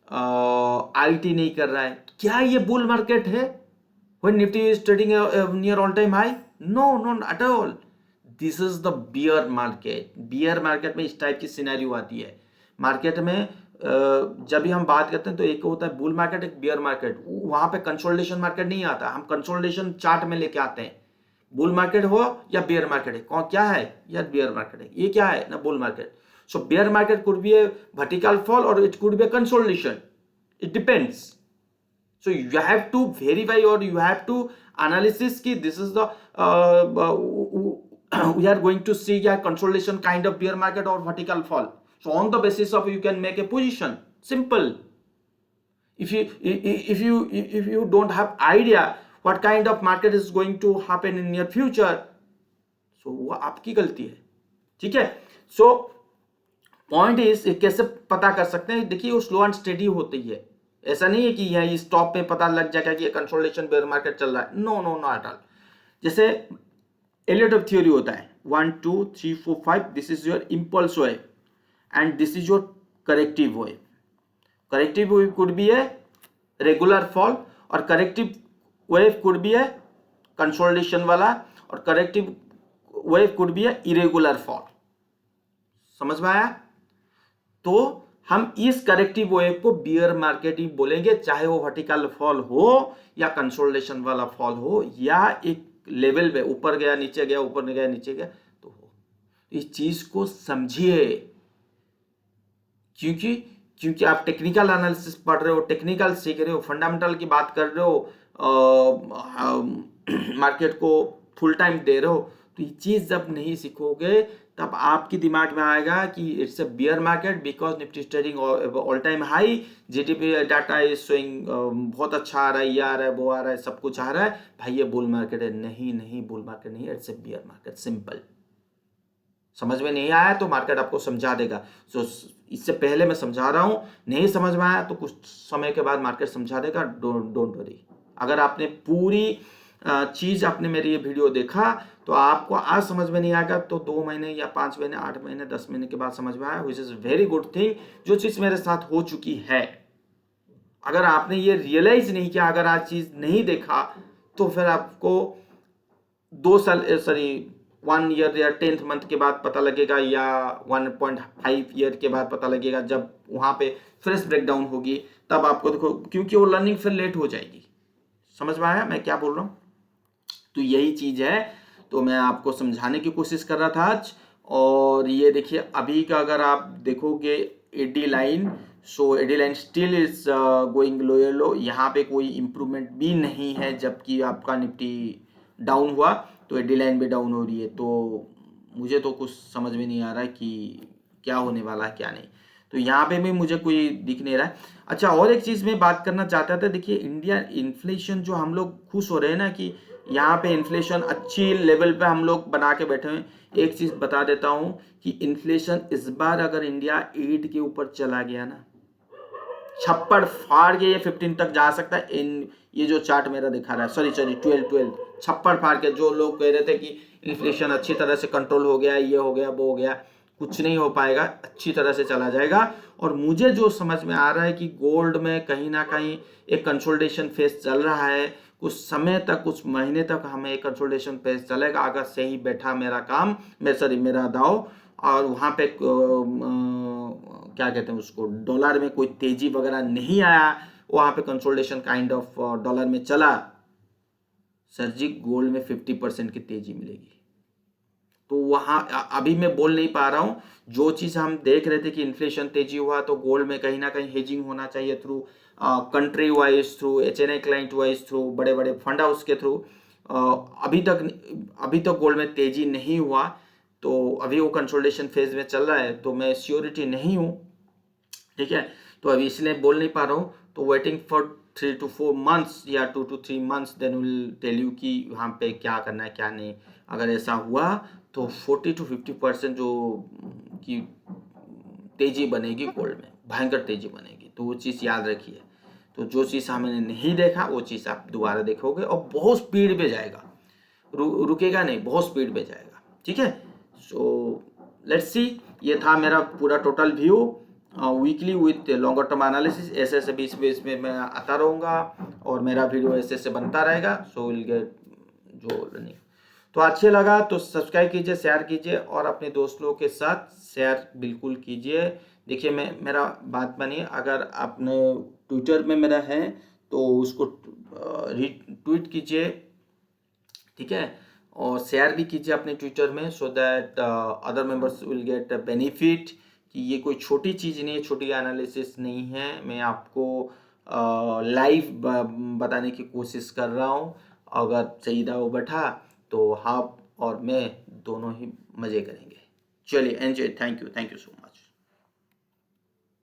आईटी नहीं कर रहा है, क्या ये बुल मार्केट है? When Nifty is trading near all time high? No, not at all. This is the bear market. Bear market में इस टाइप की सिनेरियो आती है। मार्केट में जब भी हम बात करते हैं तो एक होता है बुल मार्केट, एक बियर मार्केट। वहां पे कंसोलिडेशन मार्केट नहीं आता, हम कंसोलिडेशन चार्ट में लेके आते हैं। बुल मार्केट हो या बियर मार्केट है, कौन क्या है यार? बियर मार्केट है। ये क्या है ना? Bull market. So bear market could be a vertical fall और it could be a consolidation, it depends. So you have to verify or you have to analysis ki this is the we are going to see a consolidation kind of bear market or vertical fall. So on the basis of you can make a position. Simple. If you don't have idea what kind of market is going to happen in near future, so वो आपकी गलती है। ठीक है। So point is कैसे पता कर सकते हैं? देखिए वो स्लो एंड स्टेडी होती है। ऐसा नहीं है कि यह इस टॉप पे पता लग जाएगा कि कंसोलिडेशन बेयर मार्केट चल रहा है। No no no at all. जैसे एलियट ऑफ थ्योरी होता है 1 2 3 4 5, this is your impulse wave and this is your corrective wave. Corrective wave could be a regular fall और corrective wave could be a consolidation वाला, और corrective wave could be a irregular fall. समझ में आया? तो हम इस corrective wave को बियर मार्केट ही बोलेंगे, चाहे वो वर्टिकल फॉल हो या कंसोलिडेशन वाला फॉल हो, या एक लेवल पे ऊपर गया नीचे गया, ऊपर गया नीचे गया तो हो। इस चीज को समझिए, क्योंकि आप टेक्निकल एनालिसिस पढ़ रहे हो, टेक्निकल सीख रहे हो, फंडामेंटल की बात कर रहे हो, मार्केट को फुल टाइम दे रहे हो, तो ये चीज जब नहीं सीखोगे तब आपके दिमाग में आएगा कि it's a beer market because Nifty trading all time high, GDP data is showing बहुत अच्छा आ रहा है, ये आ रहा है, वो आ रहा है, सब कुछ आ रहा है, भाई ये बुल मार्केट है। नहीं नहीं, बुल मार्केट नहीं है, it's a beer market. Simple. समझ में नहीं आया तो मार्केट आपको समझा देगा। सो इससे पहले मैं समझा रहा हूं, नहीं समझ में आया तो कुछ समय के बाद मार्केट समझा देगा। Don't worry. अगर आपने पूरी चीज आपने मेरी ये वीडियो देखा तो आपको आज समझ में नहीं आएगा तो 2 महीने या 5 महीने, 8 महीने, 10 महीने के बाद समझ में आया, which is very good thing. जो चीज मेरे साथ हो चुकी है, अगर आपने ये रियलाइज नहीं किया, अगर आज चीज नहीं देखा, तो फिर आपको 2 साल सॉरी 1 ईयर या 10th मंथ के बाद पता लगेगा, या 1.5 ईयर के बाद पता लगेगा, जब वहां पे फ्रेश ब्रेकडाउन होगी तब आपको देखो, क्योंकि वो लर्निंग फिर लेट हो जाएगी। समझ में आया मैं क्या बोल रहा हूं? तो यही चीज है, तो मैं आपको समझाने की कोशिश कर रहा था आज। और ये देखिए अभी का अगर आप देखोगे AD line, so AD line still is going lower low, यहाँ पे कोई इंप्रूवमेंट भी नहीं है, जबकि आपका निफ्टी डाउन हुआ तो एडी लाइन भी डाउन हो रही है। तो मुझे तो कुछ समझ में नहीं आ रहा है कि क्या होने वाला है क्या नहीं। तो यहाँ पे भी मुझे कोई दिख नहीं रहा है। अच्छा, और एक चीज मैं बात करना चाहता था। देखिए इंडिया इन्फ्लेशन, जो हम लोग खुश हो रहे हैं ना कि यहाँ पे इन्फ्लेशन अच्छी लेवल पे हम लोग बना के बैठे हैं, एक चीज बता देता हूं कि इन्फ्लेशन इस बार अगर इंडिया 8 के ऊपर चला गया ना, छप्पड़ फाड़ के ये 15 तक जा सकता है। इन ये जो चार्ट मेरा दिखा रहा है, सॉरी 12 छप्पड़ फाड़ के, जो लोग कह रहे थे कि इन्फ्लेशन अच्छी तरह से कंट्रोल हो गया, ये हो गया, वो हो गया, कुछ नहीं हो पाएगा, अच्छी तरह से चला जाएगा। और मुझे जो समझ में आ रहा है कि गोल्ड में कहीं ना कहीं एक कंसोलिडेशन फेज चल रहा है, कुछ समय तक, कुछ महीने तक हमें एक कंसोलिडेशन फेज चलेगा अगर सही बैठा मेरा काम, मेरा दाव। और वहाँ पे क्या कहते हैं उसको, डॉलर में कोई तेजी वगैरह नहीं आया, वहाँ पे कंसोलिडेशन काइंड ऑफ डॉलर में चला, सर जी गोल्ड में 50% की तेजी मिलेगी। तो वहाँ अभी मैं बोल नहीं पा रहा हूँ, जो चीज़ हम देख रहे थे कि इन्फ्लेशन तेजी हुआ तो गोल्ड में कहीं ना कहीं हेजिंग होना चाहिए through country wise, through HNI client wise, through बड़े बड़े फंड हाउस के थ्रू। अभी तक गोल्ड में तेजी नहीं हुआ, तो अभी वो कंसोलिडेशन फेज में चल रहा है, तो मैं श्योरिटी नहीं हूँ, ठीक है। तो अभी इसलिए बोल नहीं पा रहा हूँ, तो वेटिंग फॉर 3 to 4 months या 2 to 3 months then will tell you कि वहाँ पे क्या करना है क्या नहीं। अगर ऐसा हुआ तो 40 to 50% जो की तेजी बनेगी गोल्ड में, भयंकर तेजी बनेगी, तो वो चीज़ याद रखिए। तो जो चीज़ हमने नहीं देखा वो चीज़ आप दोबारा देखोगे और बहुत स्पीड पे जाएगा, रुकेगा नहीं, बहुत स्पीड पे जाएगा, ठीक है। सो लेट्स सी, ये था मेरा पूरा total view weekly with longer term analysis. ऐसे ऐसे बीच बीच में मैं आता रहूँगा और मेरा वीडियो ऐसे ऐसे बनता रहेगा। सो विल गेट जो रनिंग। तो अच्छे लगा तो सब्सक्राइब कीजिए, शेयर कीजिए और अपने दोस्त लोगों के साथ शेयर बिल्कुल कीजिए। देखिए मेरा बात मानिए, अगर आपने ट्विटर में मेरा है तो उसको रीट्वीट कीजिए, ठीक है, और शेयर भी कीजिए अपने ट्विटर में, so that other members will get benefit. कि ये कोई छोटी चीज़ नहीं है, छोटी एनालिसिस नहीं है, मैं आपको लाइव बताने की कोशिश कर रहा हूँ। अगर सईदा वो बैठा तो आप और मैं दोनों ही मज़े करेंगे। चलिए enjoy, thank you so much.